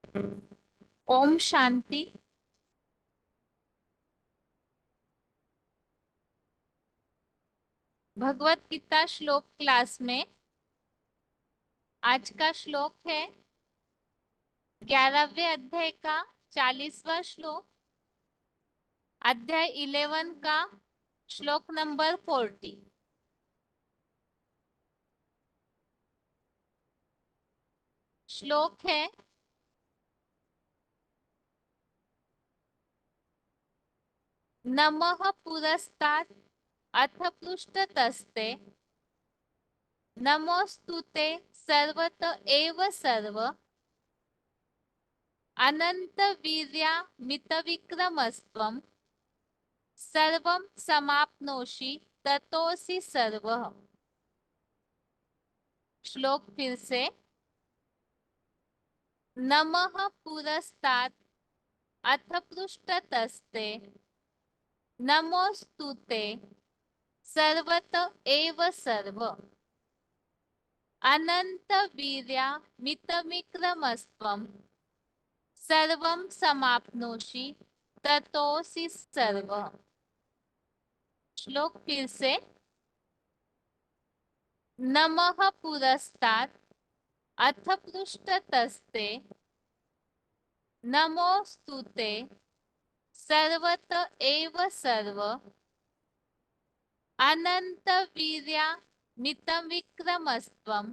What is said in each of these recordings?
ओम शांति। भगवत गीता श्लोक क्लास में आज का श्लोक है 11वें अध्याय का 40वां श्लोक, अध्याय 11 का श्लोक नंबर 40। श्लोक है नमः पुरस्तात् अथ पृष्ठतस्ते नमोस्तुते सर्वत एव सर्व अनंत वीर्या मित विक्रमस्त्वं सर्वं समाप्नोषि ततोऽसि सर्वः। श्लोक फिर से। नमः पुरस्तात् अथ पृष्ठतस्ते नमोस्तुते सर्वत एव सर्व अनंत वीर्या मितविक्रमस्त्वं सर्वं समाप्नोषि ततोऽसि सर्वः। श्लोक फिर से। नमः पुरस्तात् अथ पृष्ठतस्ते नमोस्तुते सर्वत एव सर्व अनंत वीर्या मितं विक्रमस्त्वं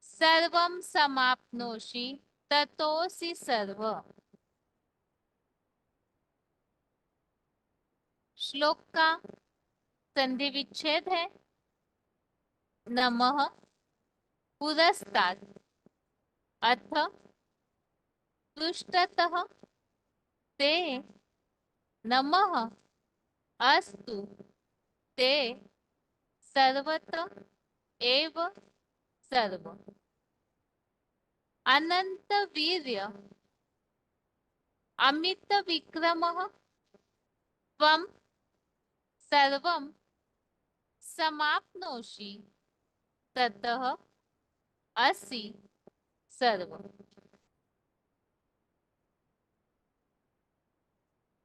सर्वं समाप्नोषि ततोऽसि सर्व। श्लोक का संधि विच्छेद है। नमः पुरस्तात् अथ पृष्ठतः ते नमः अस्तु ते सर्वत एव सर्व अनंत वीर्य अमित विक्रमः त्वं सर्वं समाप्नोषि ततः असि सर्व।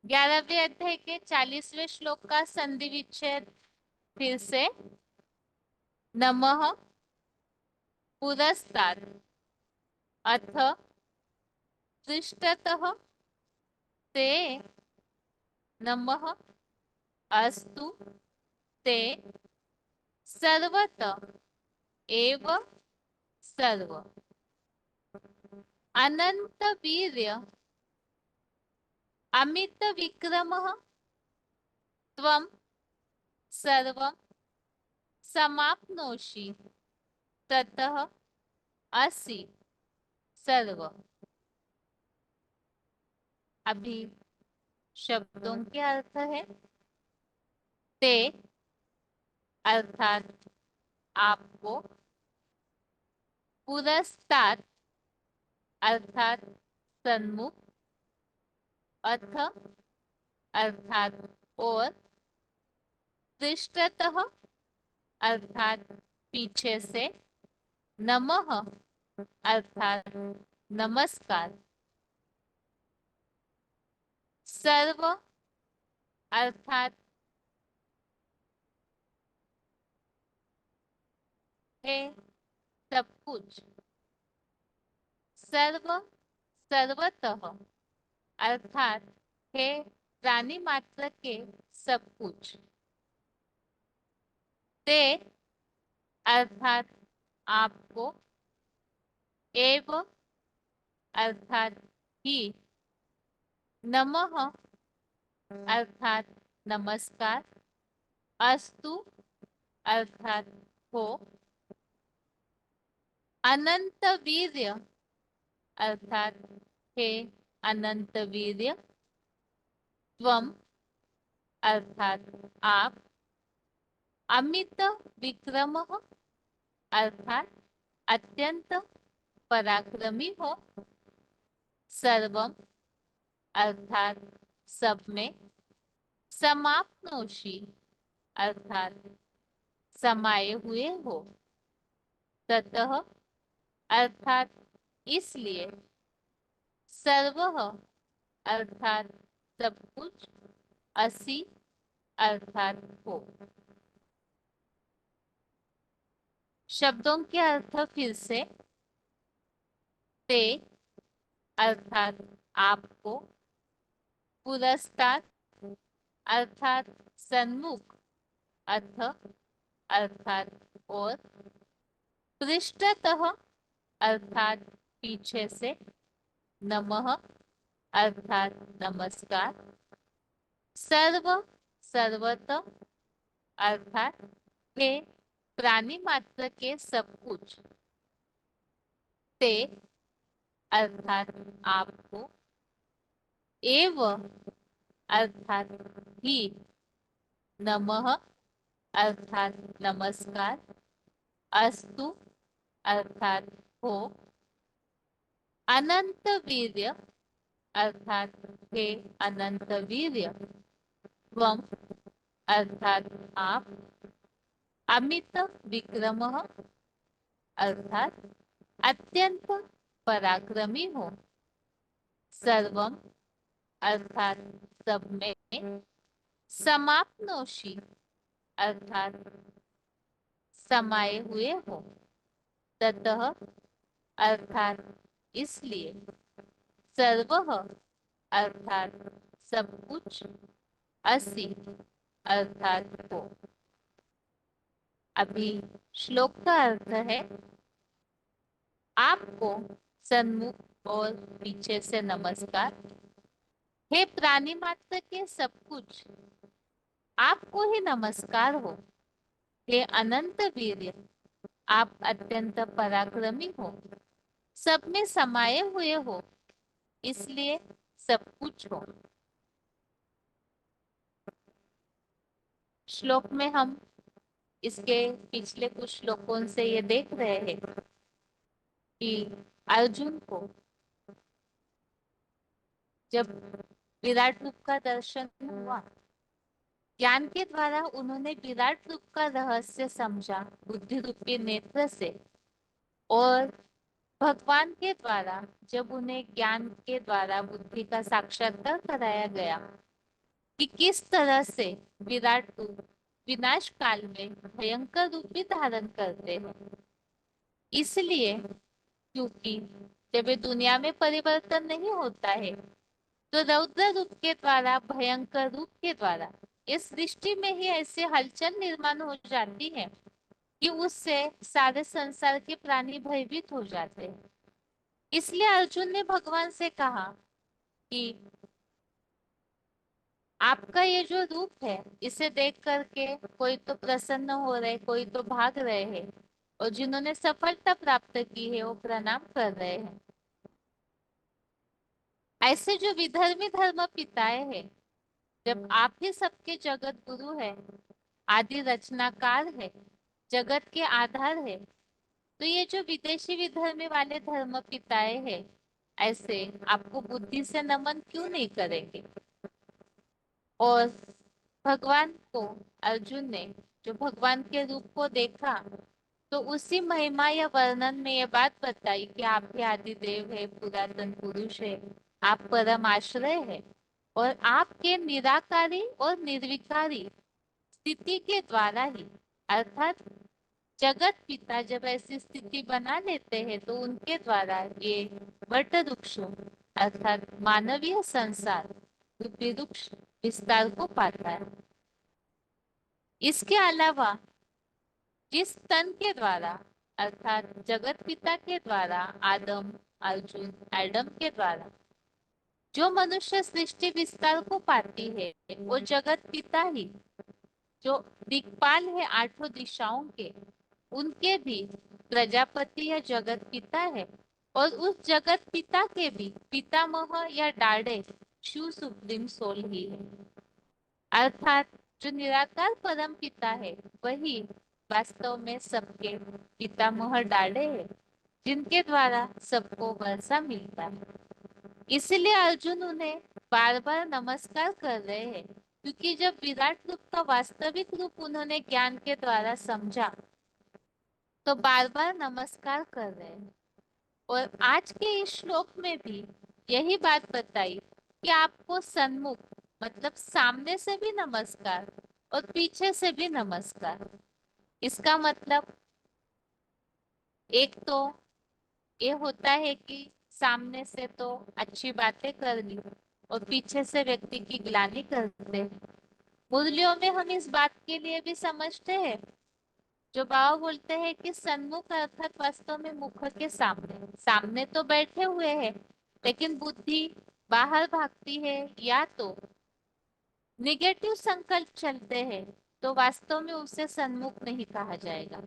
11वें अध्याय के 40वें श्लोक का संधि विच्छेद फिर से। नमः पुरस्तात् अथ पृष्ठतः ते नमः अस्तु ते सर्वत एव सर्व अनंत वीर्य अमित विक्रमः त्वं सर्वं समाप्नोषि ततः असि सर्व। अभी शब्दों के अर्थ है। ते अर्थात आपको, पुरस्तात् अर्थात सन्मुख, अथ अर्थात और, पृष्ठतः अर्थात पीछे से, नमः अर्थात नमस्कार, सर्व अर्थात है सब कुछ, सर्व सर्वतः अर्थात है प्राणी मात्र के सब कुछ, ते अर्थात आपको, एव अर्थात ही, नमः अर्थात नमस्कार, अस्तु अर्थात हो, अनंत वीर्य अर्थात हे अनंत वीर्य, त्वं अर्थात आप, अमित विक्रमः अर्थात अत्यंत पराक्रमी हो, सर्वम अर्थात सब में, समाप्नोषि अर्थात समाये हुए हो, ततः अर्थात इसलिए, सर्वः अर्थात सब कुछ, असि अर्थात हो। शब्दों के अर्थ फिर से। ते अर्थात आपको, पुरस्ताद अर्थात सन्मुख, अथ अर्थात और, पृष्ठतः अर्थात पीछे से, नमः अर्थात नमस्कार, सर्व सर्वत अर्थात हे प्राणी मात्र के सब कुछ, ते अर्थात आपको, एव अर्थात ही, नमः अर्थात नमस्कार, अस्तु अर्थात हो, अनंत वीर्य अर्थात हे अनंत वीर्य, त्वम अर्थात आप, अमित विक्रमः अर्थात अत्यंत पराक्रमी हो, सर्वम अर्थात सब में, समाप्नोषि अर्थात समाये हुए हो, ततः अर्थात इसलिए, सर्वः अर्थात सब कुछ, असि अर्थात हो। अभी श्लोक का अर्थ है, आपको सन्मुख और पीछे से नमस्कार, हे प्राणी मात्र के सब कुछ, आपको ही नमस्कार हो, हे अनंत वीर्य, आप अत्यंत पराक्रमी हो, सब में समाये हुए हो, इसलिए सब कुछ हो। श्लोक में हम इसके पिछले कुछ श्लोकों से ये देख रहे हैं कि अर्जुन को जब विराट रूप का दर्शन हुआ, ज्ञान के द्वारा उन्होंने विराट रूप का रहस्य समझा बुद्धि रूपी नेत्र से, और भगवान के द्वारा जब उन्हें ज्ञान के द्वारा बुद्धि का साक्षात्कार कराया गया कि किस तरह से विराट रूप विनाश काल में भयंकर रूप भी धारण करते हैं, इसलिए क्योंकि जब ये दुनिया में परिवर्तन नहीं होता है तो रौद्र रूप के द्वारा, भयंकर रूप के द्वारा इस सृष्टि में ही ऐसे हलचल निर्माण हो जाती है कि उससे सारे संसार के प्राणी भयभीत हो जाते हैं। इसलिए अर्जुन ने भगवान से कहा कि आपका ये जो रूप है इसे देख करके कोई तो प्रसन्न हो रहे, कोई तो भाग रहे हैं, और जिन्होंने सफलता प्राप्त की है वो प्रणाम कर रहे हैं। ऐसे जो विधर्मी धर्म पिताएं हैं, जब आप ही सबके जगत गुरु है, आदि रचनाकार है, जगत के आधार है, तो ये जो विदेशी विधर्मी वाले धर्म पिताएं हैं, ऐसे आपको बुद्धि से नमन क्यों नहीं करेंगे। और भगवान को अर्जुन ने जो भगवान के रूप को देखा तो उसी महिमा या वर्णन में ये बात बताई कि आप ही आदि देव है, पुरातन पुरुष है, आप परम आश्रय है, और आपके निराकारी और निर्विकारी स्थिति के द्वारा ही, अर्थात जगत पिता जब ऐसी स्थिति बना लेते हैं तो उनके द्वारा ये वट वृक्ष अर्थात मानवीय संसार रूपी वृक्ष विस्तार को पाता है। इसके अलावा जिस तन के द्वारा अर्थात जगत पिता के द्वारा, आदम अर्जुन एडम के द्वारा जो मनुष्य सृष्टि विस्तार को पाती है, वो जगत पिता ही जो दिक्पाल है आठों दिशाओं के, उनके भी प्रजापति या जगत पिता है, और उस जगत पिता के भी पितामह या डाड़े शिव सुप्रीम सोल ही है। अर्थात जो निराकार परम पिता है वही वास्तव में सबके पितामह डाड़े है, जिनके द्वारा सबको वर्षा मिलता है। इसीलिए अर्जुन उन्हें बार बार नमस्कार कर रहे हैं, क्योंकि जब विराट रूप का वास्तविक रूप उन्होंने ज्ञान के द्वारा समझा तो बार बार नमस्कार कर रहे हैं। और आज के इस श्लोक में भी यही बात बताई कि आपको सन्मुख मतलब सामने से भी नमस्कार और पीछे से भी नमस्कार। इसका मतलब एक तो ये होता है कि सामने से तो अच्छी बातें कर ली और पीछे से व्यक्ति की ग्लानि करते हैं। मुरलियों में हम इस बात के लिए भी समझते हैं, जो बाबा बोलते हैं कि सन्मुख अर्थात वास्तव में मुख के सामने, सामने तो बैठे हुए हैं लेकिन बुद्धि बाहर भागती है या तो निगेटिव संकल्प चलते हैं, तो वास्तव में उसे सन्मुख नहीं कहा जाएगा।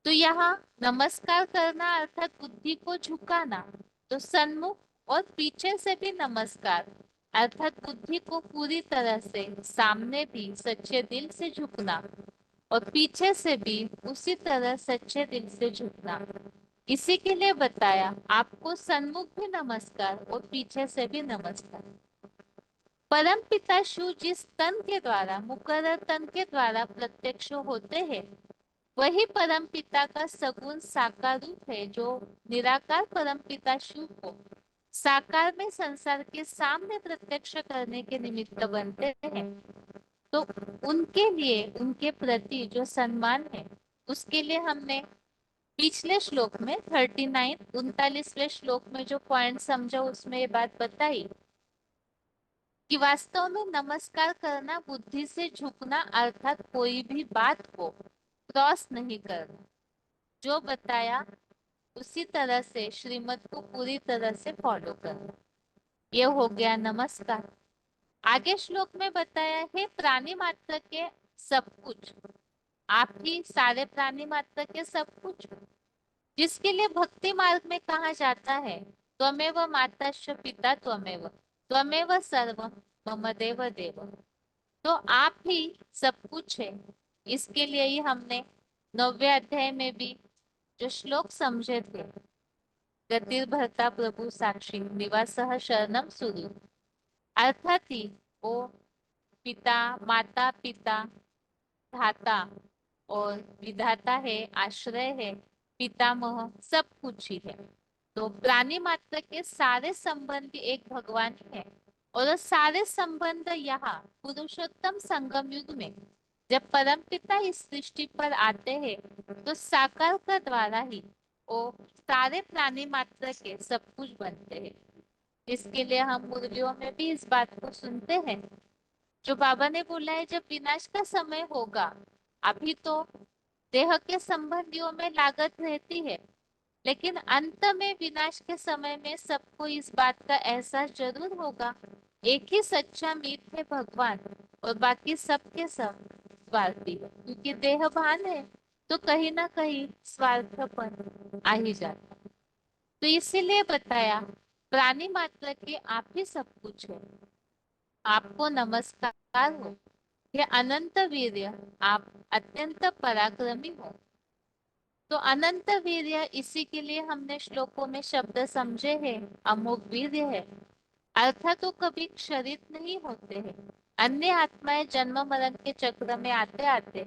तो यहाँ नमस्कार करना अर्थात बुद्धि को झुकाना, तो सन्मुख और पीछे से भी नमस्कार अर्थात बुद्धि को पूरी तरह से सामने भी सच्चे दिल से झुकना और पीछे से भी उसी तरह सच्चे दिल से झुकना। इसी के लिए बताया आपको सन्मुख भी नमस्कार और पीछे से भी नमस्कार। परम पिता शिव जिस तन के द्वारा मुकर्रर तन के द्वारा प्रत्यक्ष होते हैं, वही परम पिता का सगुण साकार रूप है, जो निराकार परम पिता शिव को साकार में संसार के सामने प्रत्यक्ष करने के निमित्त बनते हैं। तो उनके लिए उनके प्रति जो सम्मान है, उसके लिए हमने पिछले श्लोक में 39 श्लोक में जो पॉइंट समझा उसमें ये बात बताई कि वास्तव में नमस्कार करना बुद्धि से झुकना अर्थात कोई भी बात को क्रॉस नहीं करना, जो बताया उसी तरह से श्रीमत को पूरी तरह से फॉलो करना। ये हो गया नमस्कार। आगे श्लोक में बताया है प्राणी मात्र के सब कुछ, आप ही सारे प्राणी मात्र के सब कुछ, जिसके लिए भक्ति मार्ग में कहा जाता है त्वमेव मातश्च पिता त्वमेव त्वमेव सर्वम मम देव देव। तो आप ही सब कुछ है। इसके लिए ही हमने 9वें अध्याय में भी जो श्लोक समझे थे, गतिर्भर्ता प्रभु साक्षी निवासः शरणम सुरु, अर्थात ही वो पिता माता पिता धाता और विधाता है, आश्रय है, पितामह सब कुछ ही है। तो प्राणी मात्र के सारे संबंध एक भगवान ही है और सारे संबंध यहाँ पुरुषोत्तम संगम युग में जब परम पिता इस सृष्टि पर आते हैं, तो साकार का द्वारा ही वो सारे प्राणी मात्र के सब कुछ बनते हैं। इसके लिए हम मुरलियों में भी इस बात को सुनते हैं, जो बाबा ने बोला है जब विनाश का समय होगा, अभी तो देह के संबंधियों में लागत रहती है, लेकिन अंत में विनाश के समय में सबको इस बात का एहसास जरूर होगा, एक ही सच्चा मीत है भगवान और बाकी सबके सब स्वार्थी है, क्योंकि देहभान है तो कहीं ना कहीं स्वार्थपन आ ही जाता है। तो इसीलिए बताया प्राणी मात्र के आप ही सब कुछ है, आपको नमस्कार हो, ये अनंत वीर्य, आप अत्यंत पराक्रमी हो। तो अनंत वीर्य इसी के लिए हमने श्लोकों में शब्द समझे हैं, अमोघ वीर्य है, अर्थात तो कभी क्षरित नहीं होते हैं। अन्य आत्माएं जन्म मरण के चक्र में आते आते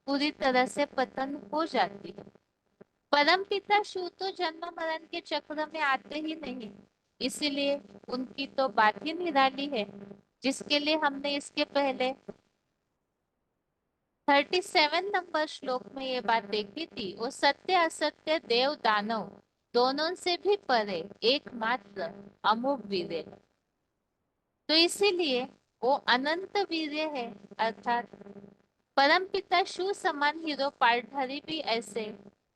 पूरी तरह से पतन हो जाती है। परम पिता शिव तो जन्म मरण के चक्र में आते ही नहीं, इसीलिए उनकी तो बात ही निराली है, जिसके लिए हमने इसके पहले 37 श्लोक में ये बात देखी थी। वो सत्य असत्य देव दानव दोनों से भी परे एकमात्र अमोघ वीर्य। तो इसीलिए वो अनंत वीर्य है, अर्थात परम पिता शिव समान हीरो पार्टधारी भी ऐसे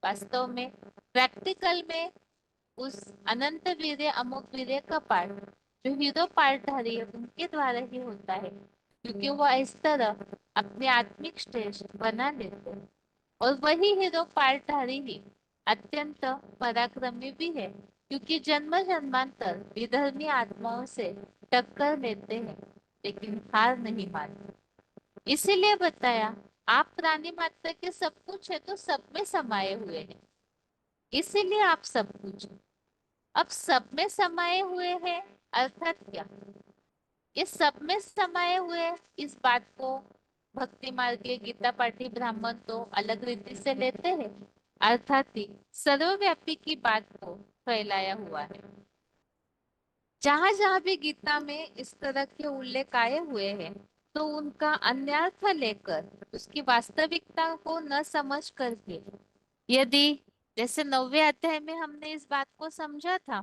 वास्तव में प्रैक्टिकल में उस अनंत वीर्य अमोघ वीर्य का पाठ जो हीरो पार्टधारी है उनके द्वारा ही होता है, क्योंकि वो इस तरह अपने आत्मिक स्टेज बना लेते हैं। और वही हीरो पार्टधारी ही अत्यंत पराक्रमी भी है, क्योंकि जन्म जन्मांतर विधर्मी आत्माओं से टक्कर लेते हैं लेकिन हार नहीं मानते। इसीलिए बताया आप प्राणी मात्र के सब कुछ है, तो सब में समाये हुए हैं, इसीलिए आप सब कुछ हैं। अब सब में समाये हुए हैं अर्थात क्या, ये सब में समाये हुए हैं, इस बात को भक्ति मार्ग के गीता पाठी ब्राह्मण तो अलग रीति से लेते हैं, अर्थात ही सर्वव्यापी की बात को फैलाया हुआ है। जहां जहां भी गीता में इस तरह के उल्लेख आए हुए हैं, तो उनका अन्यर्थ लेकर उसकी वास्तविकता को न समझ करके, यदि जैसे 9वें अध्याय में हमने इस बात को समझा था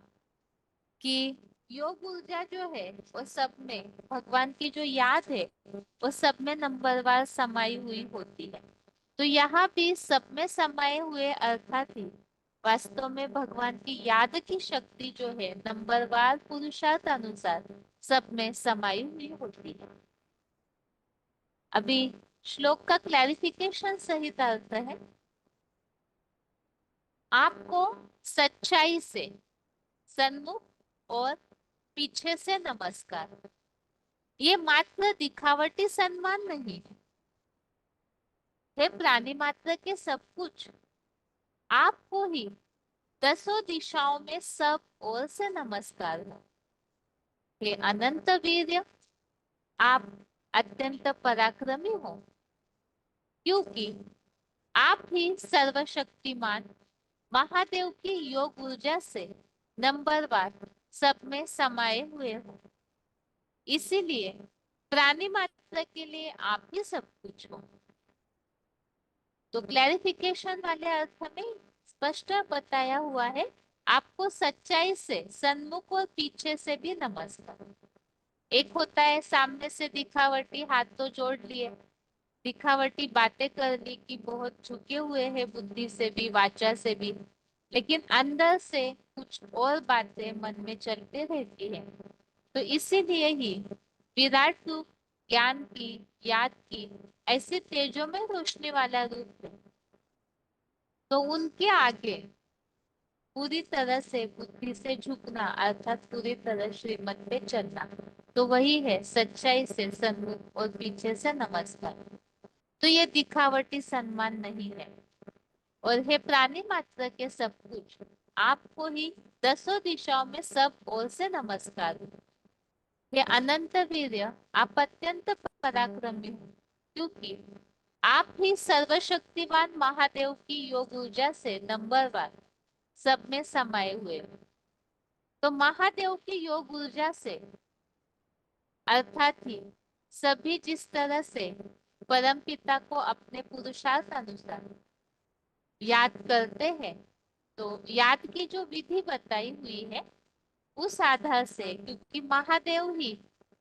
कि योग ऊर्जा जो है वो सब में, भगवान की जो याद है वो सब में नंबरवार समाई हुई होती है। तो यहाँ भी सब में समाये हुए अर्थात ही वास्तव में भगवान की याद की शक्ति जो है नंबरवार पुरुषार्थ अनुसार सब में समाई हुई होती है। अभी श्लोक का क्लैरिफिकेशन सहित अर्थ है, आपको सच्चाई से सन्मुख और पीछे से नमस्कार। ये मात्र दिखावटी सम्मान नहीं है प्राणी मात्र के सब कुछ। आपको ही दसों दिशाओं में सब ओर से नमस्कार हो। हे अनंत वीर्य, आप अत्यंत पराक्रमी हो, क्योंकि आप ही सर्वशक्तिमान महादेव की योग ऊर्जा से नंबरवार सब में समाये हुए हो। इसीलिए प्राणी मात्र के लिए आप ही सब कुछ हो। तो क्लैरिफिकेशन वाले अर्थ में स्पष्ट बताया हुआ है, आपको सच्चाई से सन्मुख और पीछे से भी नमस्कार। एक होता है सामने से दिखावटी हाथ तो जोड़ लिए, दिखावटी बातें कर ली कि बहुत झुके हुए हैं बुद्धि से भी वाचा से भी, लेकिन अंदर से कुछ और बातें मन में चलते रहती है। तो इसीलिए ही विराट रूप ज्ञान की, याद की ऐसी तेजों में रोशनी वाला रूप है। तो उनके आगे पूरी तरह से बुद्धि से झुकना अर्थात पूरी तरह श्रीमत पे चलना, तो वही है सच्चाई से सन्मुख और पीछे से नमस्कार। तो ये दिखावटी सम्मान नहीं है। और हे प्राणी मात्र के सब कुछ, आपको ही दसों दिशाओं में सब ओर से नमस्कार। हे अनंत वीर्य, आप अत्यंत पराक्रमी हो, क्योंकि आप ही सर्वशक्तिमान महादेव की योग ऊर्जा से नंबरवार सब में समाये हुए हो। तो महादेव की योग ऊर्जा से अर्थात ही सभी जिस तरह से परम पिता को अपने पुरुषार्थ अनुसार याद करते हैं, तो याद की जो विधि बताई हुई है उस आधार से, क्योंकि महादेव ही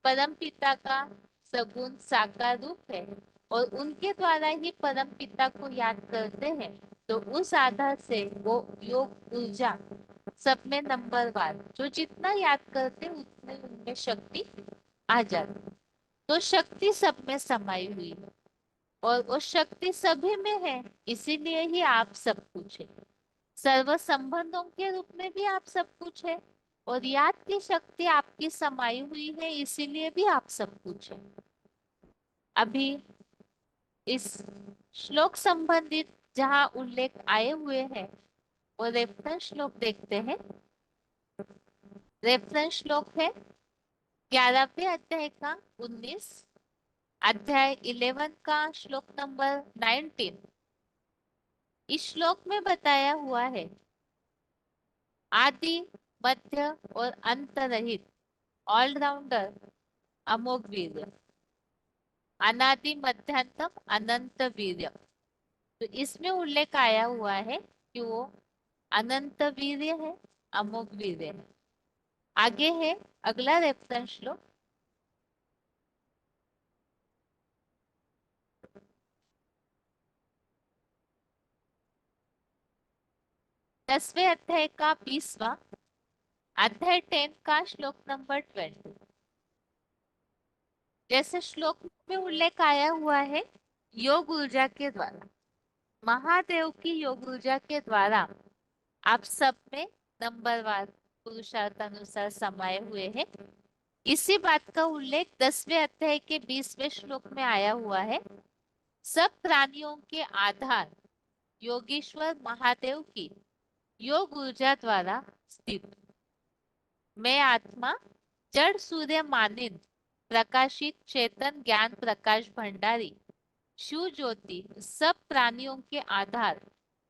परम पिता का सगुण साकार रूप है और उनके द्वारा ही परम पिता को याद करते हैं, तो उस आधार से वो योग ऊर्जा सब में नंबरवार, जो जितना याद करते उतने उनमें शक्ति आ जाती। तो शक्ति सब में समाई हुई है और वो शक्ति सभी में है, इसीलिए ही आप सब कुछ है। सर्व संबंधों के रूप में भी आप सब कुछ है और याद की शक्ति आपकी समाई हुई है, इसीलिए भी आप सब कुछ है। अभी इस श्लोक संबंधित जहाँ उल्लेख आए हुए हैं वो रेफरेंस श्लोक देखते हैं। रेफरेंस श्लोक है 11वें अध्याय का 19, अध्याय 11 का श्लोक नंबर 19। इस श्लोक में बताया हुआ है, आदि मध्य और अंत रहित ऑलराउंडर अमोघ वीर्य, अनादि मध्यांतम अनंत वीर्य। तो इसमें उल्लेख आया हुआ है कि वो अनंत वीर्य है, अमोघ वीर्य है। आगे है अगला रेफरेंस श्लोक, दसवें अध्याय का 20वां, अध्याय 10 का श्लोक नंबर 20। जैसे श्लोक में उल्लेख आया हुआ है, योग ऊर्जा के द्वारा, महादेव की योग ऊर्जा के द्वारा आप सब में नंबरवार पुरुषार्थ अनुसार समाये हुए हैं। इसी बात का उल्लेख 10वें अध्याय के 20वें श्लोक में आया हुआ है, सब प्राणियों के आधार योगेश्वर महादेव की योग ऊर्जा द्वारा स्थित मैं आत्मा जड़ सूर्य मानिंद प्रकाशित चेतन ज्ञान प्रकाश भंडारी शिव ज्योति सब प्राणियों के आधार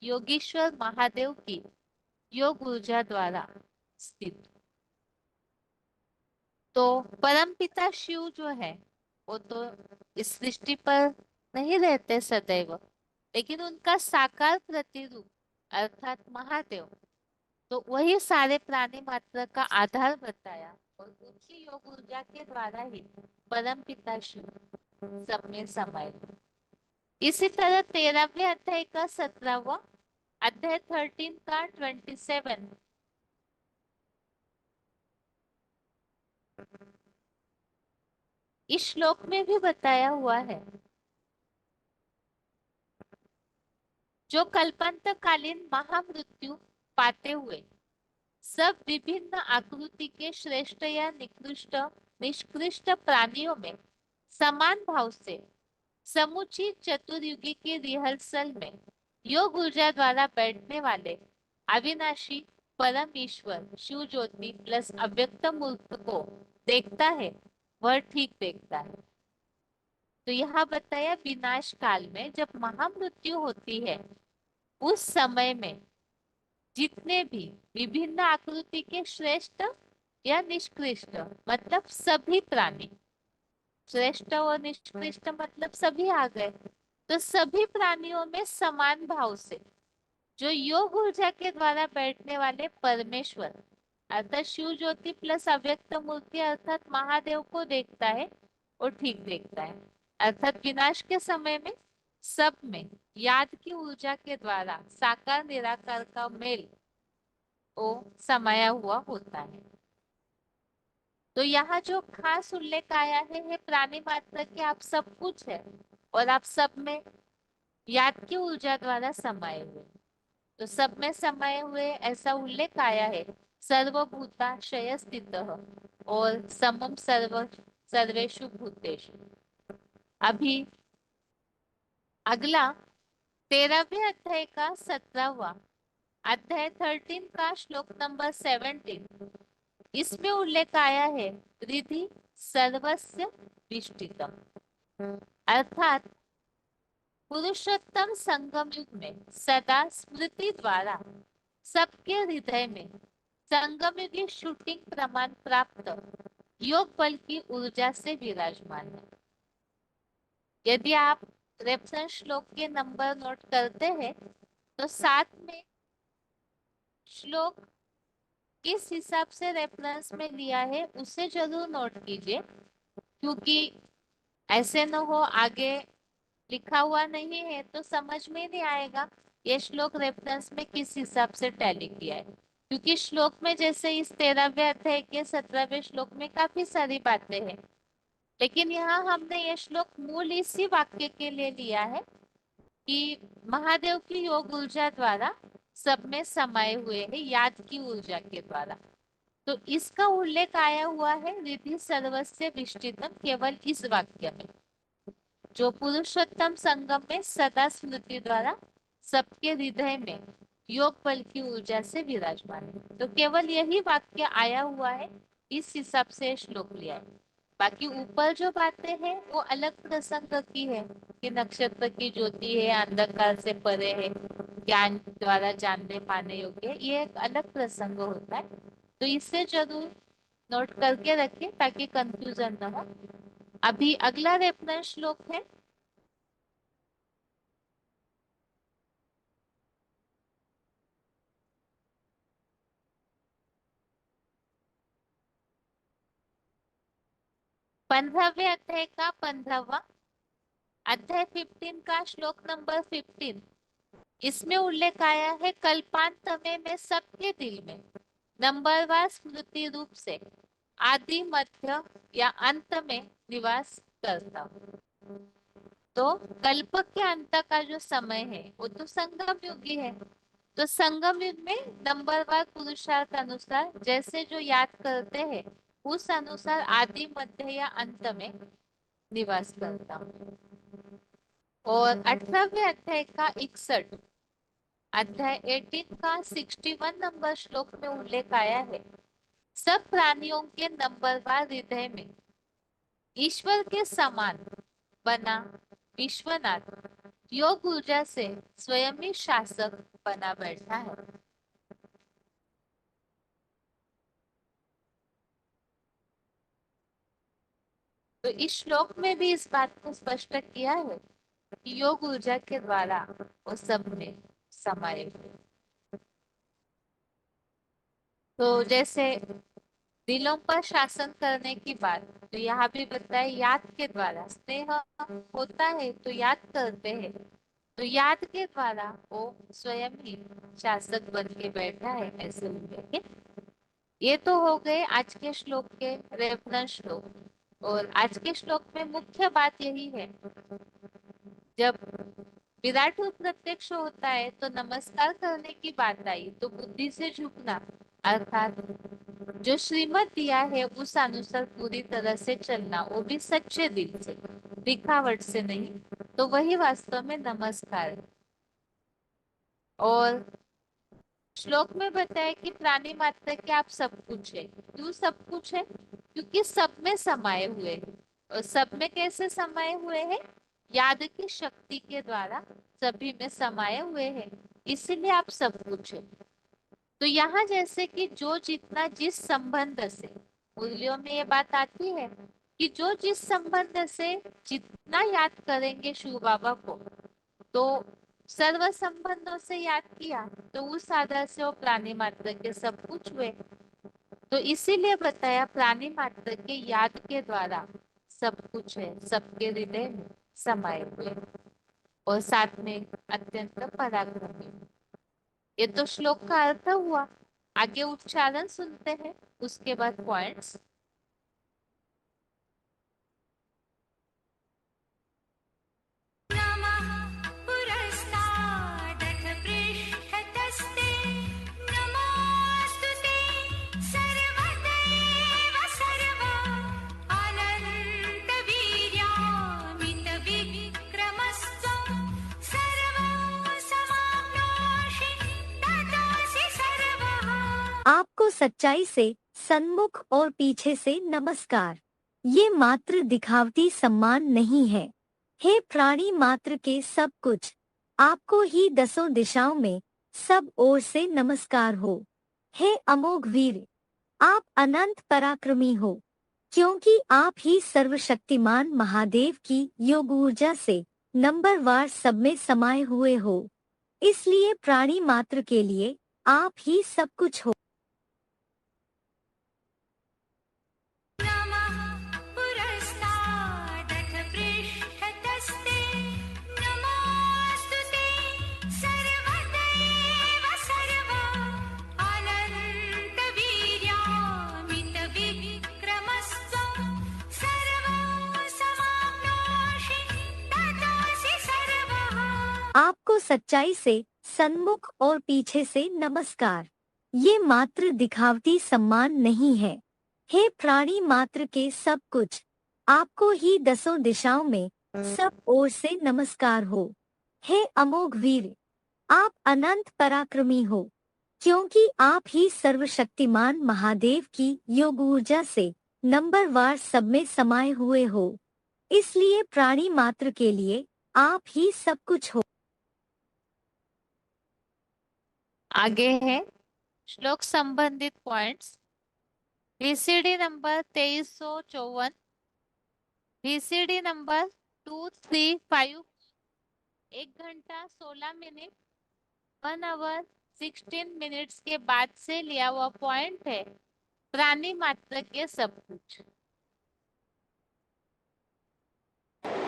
योगेश्वर महादेव की योग ऊर्जा द्वारा स्थित। तो परमपिता शिव जो है वो तो इस सृष्टि पर नहीं रहते सदैव, लेकिन उनका साकार प्रतिरूप अर्थात महादेव, तो वही सारे प्राणी मात्र का आधार बताया, और उनकी योग ऊर्जा के द्वारा ही परमपिता शिव सब में समाये। इसी तरह 13वें अध्याय का 17वां, अध्याय 13 का 27, इस श्लोक में भी बताया हुआ है, जो कल्पांतकालीन महामृत्यु पाते हुए सब विभिन्न आकृति के श्रेष्ठ या निकृष्ट निष्कृष्ट प्राणियों में समान भाव से समुचित चतुर्युगी की रिहर्सल में योग ऊर्जा द्वारा बैठने वाले अविनाशी परम ईश्वर शिव ज्योति प्लस अव्यक्त मूर्त को देखता है, वह ठीक देखता है। तो यहाँ बताया विनाश काल में जब महामृत्यु होती है, उस समय में जितने भी विभिन्न आकृति के श्रेष्ठ या निष्कृष्ट मतलब सभी प्राणी, श्रेष्ठ और निष्कृष्ट मतलब सभी आ गए, तो सभी प्राणियों में समान भाव से जो योग ऊर्जा के द्वारा बैठने वाले परमेश्वर अर्थात शिव ज्योति प्लस अव्यक्त मूर्ति अर्थात महादेव को देखता है और ठीक देखता है। अर्थात विनाश के समय में सब में याद की ऊर्जा के द्वारा साकार निराकार का मेल वो समाया हुआ होता है। तो यहाँ जो खास उल्लेख आया है प्राणी मात्र के आप सब कुछ है और आप सब में याद की ऊर्जा द्वारा समाये हुए, तो सब में समाये हुए ऐसा उल्लेख आया है, सर्वभूताशय स्थित और समम सर्वेषु भूतेषु। अभी अगला 13वें अध्याय का 17वां, अध्याय 13 का श्लोक नंबर 17, इसमें उल्लेख आया है रिधि सर्वस्य विष्टितम, अर्थात पुरुषोत्तम संगम युग में सदा स्मृति द्वारा सबके हृदय में संगम युगी शूटिंग प्रमाण प्राप्त योग बल की ऊर्जा से विराजमान है। यदि आप रेफरेंस श्लोक के नंबर नोट करते हैं तो साथ में श्लोक किस हिसाब से रेफरेंस में लिया है उसे जरूर नोट कीजिए, क्योंकि ऐसे न हो आगे लिखा हुआ नहीं है तो समझ में नहीं आएगा ये श्लोक रेफरेंस में किस हिसाब से टैली किया है। क्योंकि श्लोक में जैसे इस 13वें अध्याय के 17वें श्लोक में काफी सारी बातें हैं, लेकिन यहाँ हमने ये श्लोक मूल इसी वाक्य के लिए लिया है कि महादेव की योग ऊर्जा द्वारा सब में समाये हुए हैं याद की ऊर्जा के द्वारा। तो इसका उल्लेख आया हुआ है रिधि सर्वस्य विष्टितम केवल इस वाक्य में, जो पुरुषोत्तम संगम में सदा स्मृति द्वारा सबके हृदय में योग बल की ऊर्जा से विराजमान है। तो केवल यही वाक्य आया हुआ है, इस हिसाब से श्लोक लिया है। बाकी ऊपर जो बातें हैं वो अलग प्रसंग की है कि नक्षत्र की ज्योति है, अंधकार से परे है, ज्ञान द्वारा जानने पाने योग्य है, ये एक अलग प्रसंग होता है। तो इसे जरूर नोट करके रखें ताकि कंफ्यूजन न हो। अभी अगला रेफरेंस श्लोक है 15वें अध्याय का 15वां, अध्याय 15 का श्लोक नंबर 15, इसमें उल्लेख आया है कल्पांत में मैं सबके दिल में नंबरवार स्मृति रूप से आदि मध्य या अंत में निवास करता हूँ। तो कल्प के अंत का जो समय है वो तो संगम युगी है, तो संगम युग में नंबरवार पुरुषार्थ अनुसार जैसे जो याद करते हैं उस अनुसार आदि मध्य या अंत में निवास करता हूँ। और 18वें अध्याय का 61, अध्याय 18 का 61 नंबर श्लोक में उल्लेख आया है सब प्राणियों के नंबरवार हृदय में ईश्वर के समान बना विश्वनाथ योग ऊर्जा से स्वयं ही शासक बना बैठा है। तो इस श्लोक में भी इस बात को स्पष्ट किया है कि योग ऊर्जा के द्वारा वो सब में समाये हुए। तो जैसे दिलों पर शासन करने की बात, तो यहाँ भी बताया याद के द्वारा स्नेह होता है तो याद करते हैं, तो याद के द्वारा वो स्वयं ही शासक बन के बैठा है ऐसे होंगे। ये तो हो गए आज के श्लोक के रेफरेंस श्लोक। और आज के श्लोक में मुख्य बात यही है, जब विराट रूप प्रत्यक्ष होता है तो नमस्कार करने की बात आई तो बुद्धि से झुकना, अर्थात जो श्रीमत दिया है उस अनुसार पूरी तरह से चलना, वो भी सच्चे दिल से, दिखावट से नहीं, तो वही वास्तव में नमस्कार है। और श्लोक में बताया कि प्राणी मात्र के आप सब कुछ है। क्यों सब कुछ है? क्योंकि सब में समाये हुए हैं। और सब में कैसे समाये हुए हैं? याद की शक्ति के द्वारा सभी में समाये हुए हैं, इसीलिए आप सब कुछ है। तो यहाँ जैसे कि जो जितना जिस संबंध से, मूल्यों में ये बात आती है कि जो जिस संबंध से जितना याद करेंगे शिव बाबा को, तो सर्व संबंधों से याद किया तो उस आधार से वो प्राणी मात्र के सब कुछ हुए। तो इसीलिए बताया प्राणी मात्र के याद के द्वारा सब कुछ है, सबके हृदय में समाये हुए और साथ में अत्यंत पराक्रमी। ये तो श्लोक का अर्थ हुआ। आगे उच्चारण सुनते हैं, उसके बाद पॉइंट्स। आपको सच्चाई से सन्मुख और पीछे से नमस्कार। ये मात्र दिखावटी सम्मान नहीं है। हे प्राणी मात्र के सब कुछ, आपको ही दसों दिशाओं में सब ओर से नमस्कार हो। हे अमोघ वीर, आप अनंत पराक्रमी हो, क्योंकि आप ही सर्वशक्तिमान महादेव की योग ऊर्जा से नंबरवार सब में समाये हुए हो। इसलिए प्राणी मात्र के लिए आप ही सब कुछ हो। आपको सच्चाई से सन्मुख और पीछे से नमस्कार। ये मात्र दिखावटी सम्मान नहीं है। हे प्राणी मात्र के सब कुछ, आपको ही दसों दिशाओं में सब ओर से नमस्कार हो। हे अमोघ वीर, आप अनंत पराक्रमी हो, क्योंकि आप ही सर्वशक्तिमान महादेव की योग ऊर्जा से नंबरवार सब में समाये हुए हो। इसलिए प्राणी मात्र के लिए आप ही सब कुछ हो। आगे है श्लोक संबंधित points. VCD number 2354, VCD number 235, 1 घंटा 16 मिनट, 1 आवर 16 मिनट्स के बाद से लिया हुआ पॉइंट है प्राणी मात्र के सब कुछ।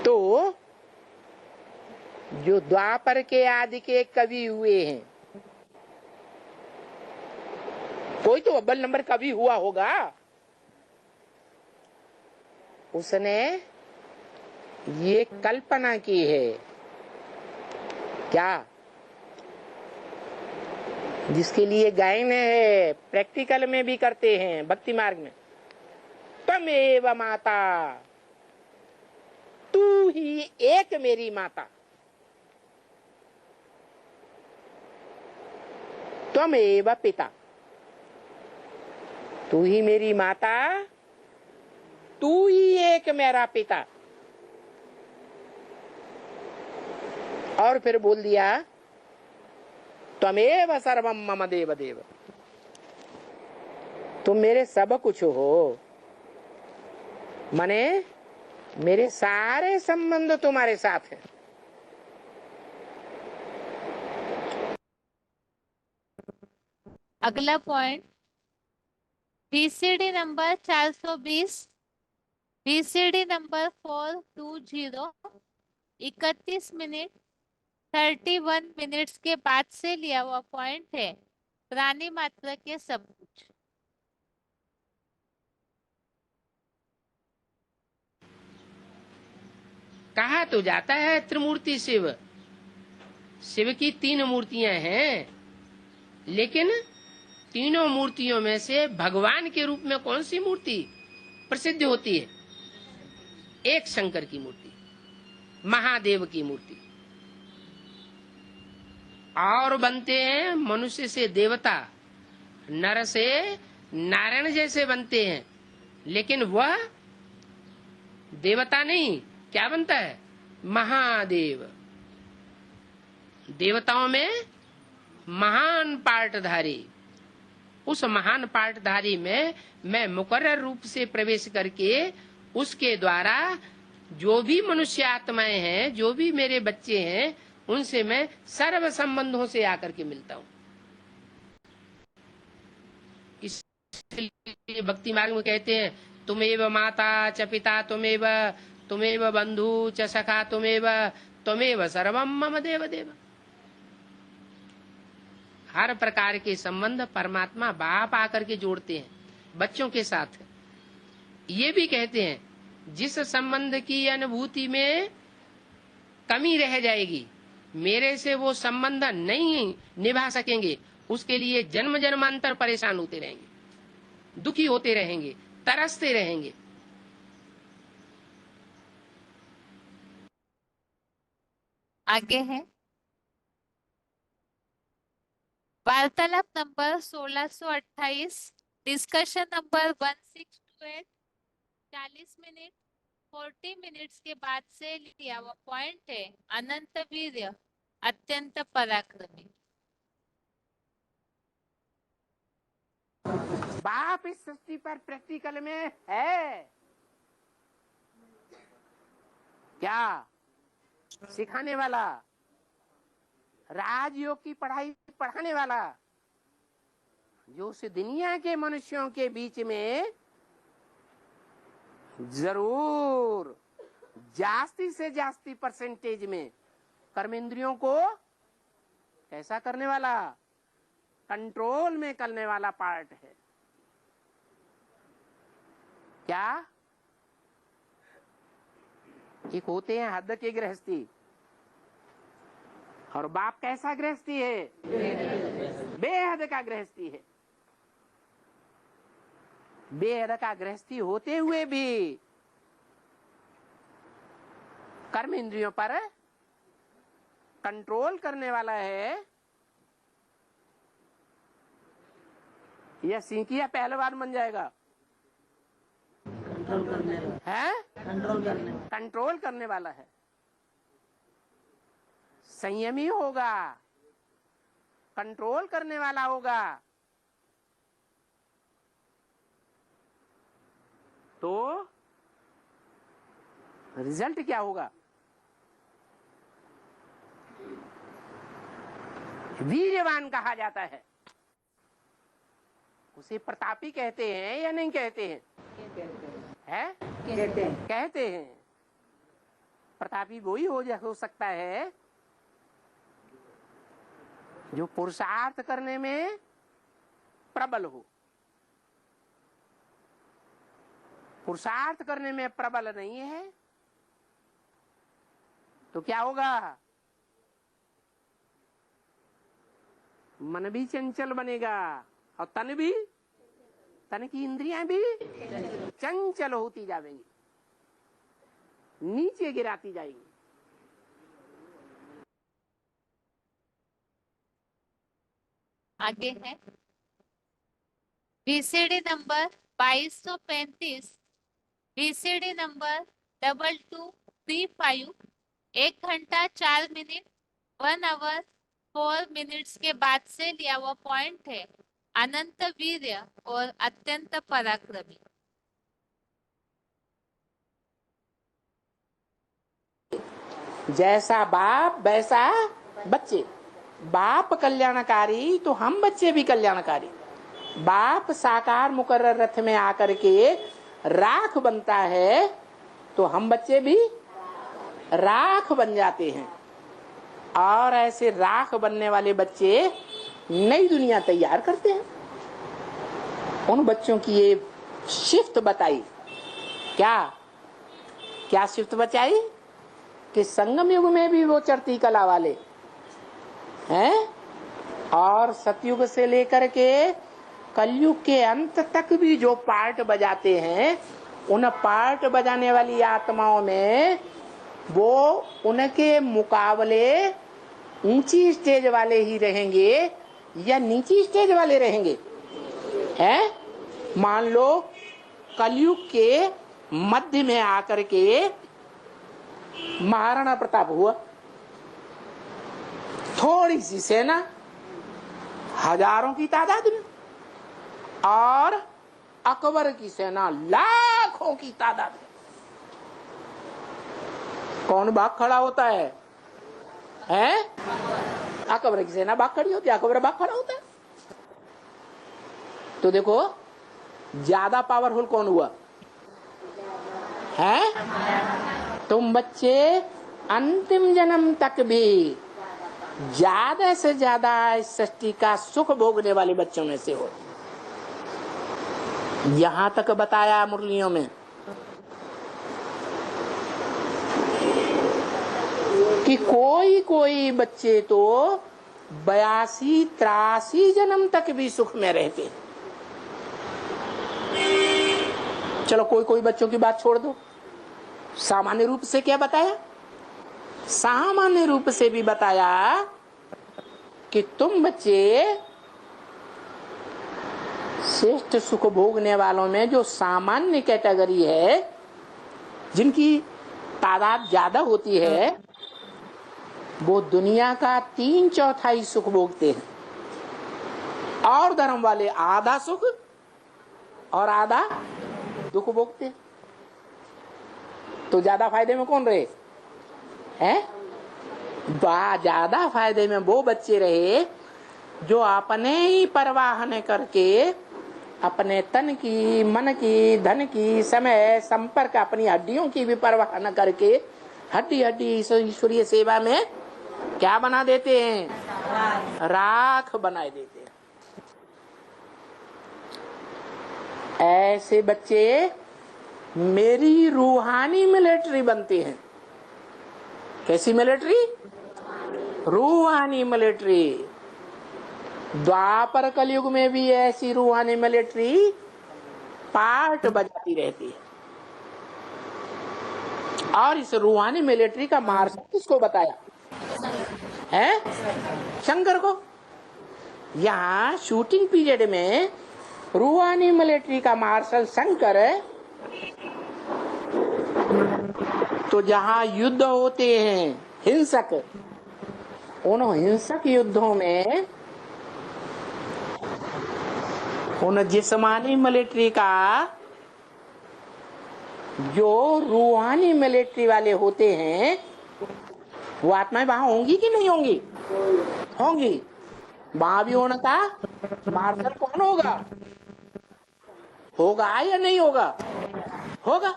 तो जो द्वापर के आदि के कवि हुए हैं, कोई तो अव्वल नंबर कवि हुआ होगा, उसने ये कल्पना की है क्या, जिसके लिए गायन है, प्रैक्टिकल में भी करते हैं भक्ति मार्ग में। त्वमेव माता, तू ही एक मेरी माता। त्वमेव पिता, तू ही मेरी माता, तू ही एक मेरा पिता। और फिर बोल दिया त्वमेव सर्वम मम देव देव, तुम मेरे सब कुछ हो। माने मेरे सारे संबंध तुम्हारे साथ हैं। अगला point, BCD number 420, BCD number 420, 31 minute 31 minutes के बाद से लिया हुआ पॉइंट है। प्राणी मात्र के सब कुछ। कहा तो जाता है त्रिमूर्ति शिव, शिव की 3 मूर्तियां हैं, लेकिन तीनों मूर्तियों में से भगवान के रूप में कौन सी मूर्ति प्रसिद्ध होती है? एक शंकर की मूर्ति, महादेव की मूर्ति। और बनते हैं मनुष्य से देवता, नर से नारायण जैसे बनते हैं, लेकिन वह देवता नहीं, क्या बनता है? महादेव। देवताओं में महान पार्टधारी, उस महान पार्टधारी में मैं मुकर्रर रूप से प्रवेश करके उसके द्वारा जो भी मनुष्य आत्माएं हैं, जो भी मेरे बच्चे हैं, उनसे मैं सर्व संबंधों से आकर के मिलता हूँ। इसलिए भक्ति मार्ग में कहते हैं, तुमेव माता च पिता तुमेव, तुमेव बंधु च सखा तुमेव, तुमेव सर्वम मम देव देव। हर प्रकार के संबंध परमात्मा बाप आकर के जोड़ते हैं बच्चों के साथ। ये भी कहते हैं, जिस संबंध की अनुभूति में कमी रह जाएगी, मेरे से वो संबंध नहीं निभा सकेंगे, उसके लिए जन्म जन्मांतर परेशान होते रहेंगे, दुखी होते रहेंगे, तरसते रहेंगे। आगे है वार्तालाप number 1628, discussion number 1628, 40 minute 40 minutes के बाद से लिया हुआ पॉइंट है। अनंत वीर्य, अत्यंत पराक्रमी। बाप इस सृष्टि पर प्रैक्टिकल में है क्या? सिखाने वाला, राजयोग की पढ़ाई पढ़ाने वाला, जो उस दुनिया के मनुष्यों के बीच में जरूर जास्ती से जास्ती परसेंटेज में कर्मेंद्रियों को कैसा करने वाला, कंट्रोल में करने वाला पार्ट है। क्या? एक होते हैं हद के गृहस्थी, और बाप कैसा गृहस्थी है? बेहद का गृहस्थी है। बेहद का गृहस्थी होते हुए भी कर्म इंद्रियों पर कंट्रोल करने वाला है। यह सीखिया पहलवान बन जाएगा, कंट्रोल करने वाला है, संयमी होगा, कंट्रोल करने वाला होगा, तो रिजल्ट क्या होगा? वीर्यवान कहा जाता है। उसे प्रतापी कहते हैं या नहीं कहते हैं? है? कहते हैं। प्रतापी वही हो सकता है जो पुरुषार्थ करने में प्रबल हो। पुरुषार्थ करने में प्रबल नहीं है तो क्या होगा? मन भी चंचल बनेगा और तन की इंद्रियां भी चंचल होती जाएंगी, नीचे गिराती जाएंगी। आगे है बीसीडी नंबर 2235, बीसीडी नंबर 2235, 1 घंटा 4 मिनट 1 आवर 4 मिनट्स के बाद से लिया हुआ पॉइंट है। अनंत वीर्य और अत्यंत पराक्रमी। जैसा बाप वैसा बच्चे। बाप कल्याणकारी तो हम बच्चे भी कल्याणकारी। बाप साकार मुकर्रर रथ में आकर के राख बनता है तो हम बच्चे भी राख बन जाते हैं। और ऐसे राख बनने वाले बच्चे नई दुनिया तैयार करते हैं। उन बच्चों की ये शिफ्ट बताई। क्या क्या शिफ्ट बचाई कि संगम युग में भी वो चढ़ती कला वाले हैं और सतयुग से लेकर के कलयुग के अंत तक भी जो पार्ट बजाते हैं, उन पार्ट बजाने वाली आत्माओं में वो उनके मुकाबले ऊंची स्टेज वाले ही रहेंगे या नीची स्टेज वाले रहेंगे? हैं? मान लो कलयुग के मध्य में आकर के महाराणा प्रताप हुआ, थोड़ी सी सेना हजारों की तादाद में, और अकबर की सेना लाखों की तादाद में। कौन भाग खड़ा होता है? हैं? अकबर की सेना भाग खड़ी होती है, अकबर भाग खड़ा होता है। तो देखो ज्यादा पावरफुल कौन हुआ है? तुम बच्चे अंतिम जन्म तक भी ज्यादा से ज्यादा इस सृष्टि का सुख भोगने वाले बच्चों में से हो। यहां तक बताया मुरलियों में कि कोई कोई बच्चे तो 82-83 जन्म तक भी सुख में रहते। चलो कोई कोई बच्चों की बात छोड़ दो, सामान्य रूप से क्या बताया? सामान्य रूप से भी बताया कि तुम बच्चे श्रेष्ठ सुख भोगने वालों में जो सामान्य कैटेगरी है, जिनकी तादाद ज्यादा होती है, वो दुनिया का 3/4 सुख भोगते हैं, और धर्म वाले आधा सुख और आधा दुख भोगते हैं। तो ज्यादा फायदे में कौन रहे? हैं? ज्यादा फायदे में वो बच्चे रहे जो अपने ही परवाह न करके अपने तन की, मन की, धन की, समय, संपर्क, अपनी हड्डियों की भी परवाह न करके हड्डी हड्डी ईश्वरीय सेवा में क्या बना देते हैं? राख बना देते हैं। ऐसे बच्चे मेरी रूहानी मिलिट्री बनते हैं। कैसी मिलिट्री? रूहानी मिलिट्री। द्वापर कलयुग में भी ऐसी रूहानी मिलिट्री पार्ट बजाती रहती है। और इस रूहानी मिलिट्री का मार्शल किसको बताया है? शंकर को। यहाँ शूटिंग पीरियड में रूहानी मिलिट्री का मार्शल शंकर है। तो जहाँ युद्ध होते हैं हिंसक, उन हिंसक युद्धों में उन जिस्मानी मिलिट्री का जो रूहानी मिलिट्री वाले होते हैं, वो आत्माएं वहां होंगी कि नहीं होंगी? होंगी। वहां भी होने का मार्शल कौन होगा? होगा या नहीं होगा? होगा।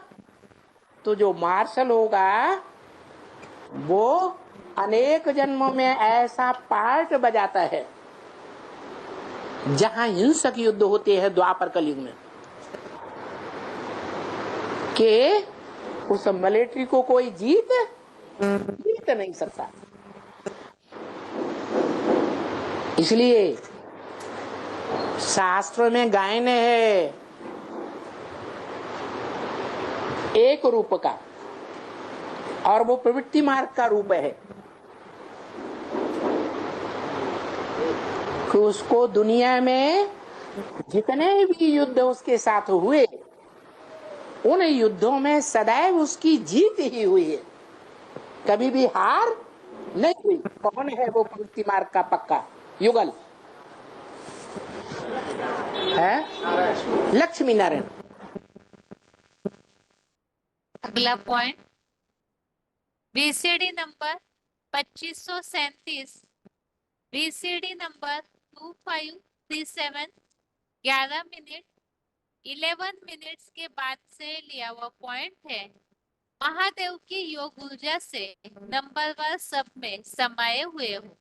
तो जो मार्शल होगा वो अनेक जन्मों में ऐसा पार्ट बजाता है जहां हिंसक युद्ध होते हैं द्वापर कलयुग में, कि उस मिलिट्री को कोई जीत नहीं सकता। इसलिए शास्त्र में गायन है एक रूप का, और वो प्रवृत्ति मार्ग का रूप है कि उसको दुनिया में जितने भी युद्ध उसके साथ हुए, उन युद्धों में सदैव उसकी जीत ही हुई है, कभी भी हार नहीं हुई। कौन है वो प्रवृत्ति मार्ग का पक्का? युगल है, लक्ष्मी नारायण। अगला point, VCD number 2537, VCD number 2537, 11 minute 11 minutes के बाद से लिया हुआ पॉइंट है। महादेव की योग ऊर्जा से नंबरवार सब में समाये हुए हो।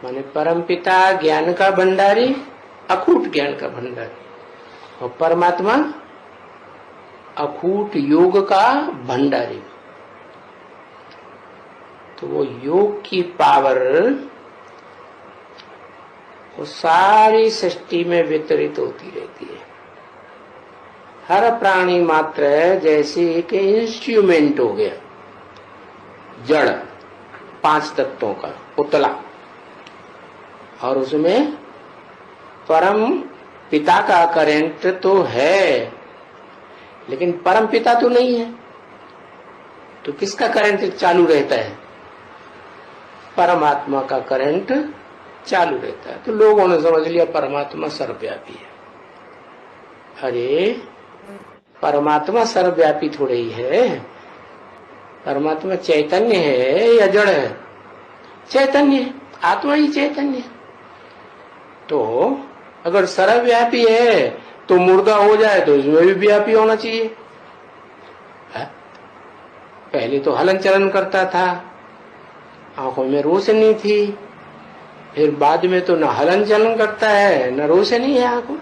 माने परम पिता ज्ञान का भंडारी, अखूट ज्ञान का भंडारी, और परमात्मा अखूट योग का भंडारी। तो वो योग की पावर वो सारी सृष्टि में वितरित होती रहती है। हर प्राणी मात्र जैसे एक इंस्ट्रूमेंट हो गया, जड़ 5 तत्वों का पुतला, और उसमें परम पिता का करंट तो है, लेकिन परम पिता तो नहीं है। तो किसका करंट चालू रहता है? परमात्मा का करंट चालू रहता है। तो लोगों ने समझ लिया परमात्मा सर्वव्यापी है। अरे परमात्मा सर्वव्यापी थोड़े ही है। परमात्मा चैतन्य है या जड़ है? चैतन्य है, आत्मा ही चैतन्य है। तो अगर सर्वव्यापी है तो मुर्दा हो जाए तो इसमें भी व्यापी होना चाहिए। पहले तो हलन चलन करता था, आंखों में रोशनी थी, फिर बाद में तो न हलन चलन करता है न रोशनी है आंखों।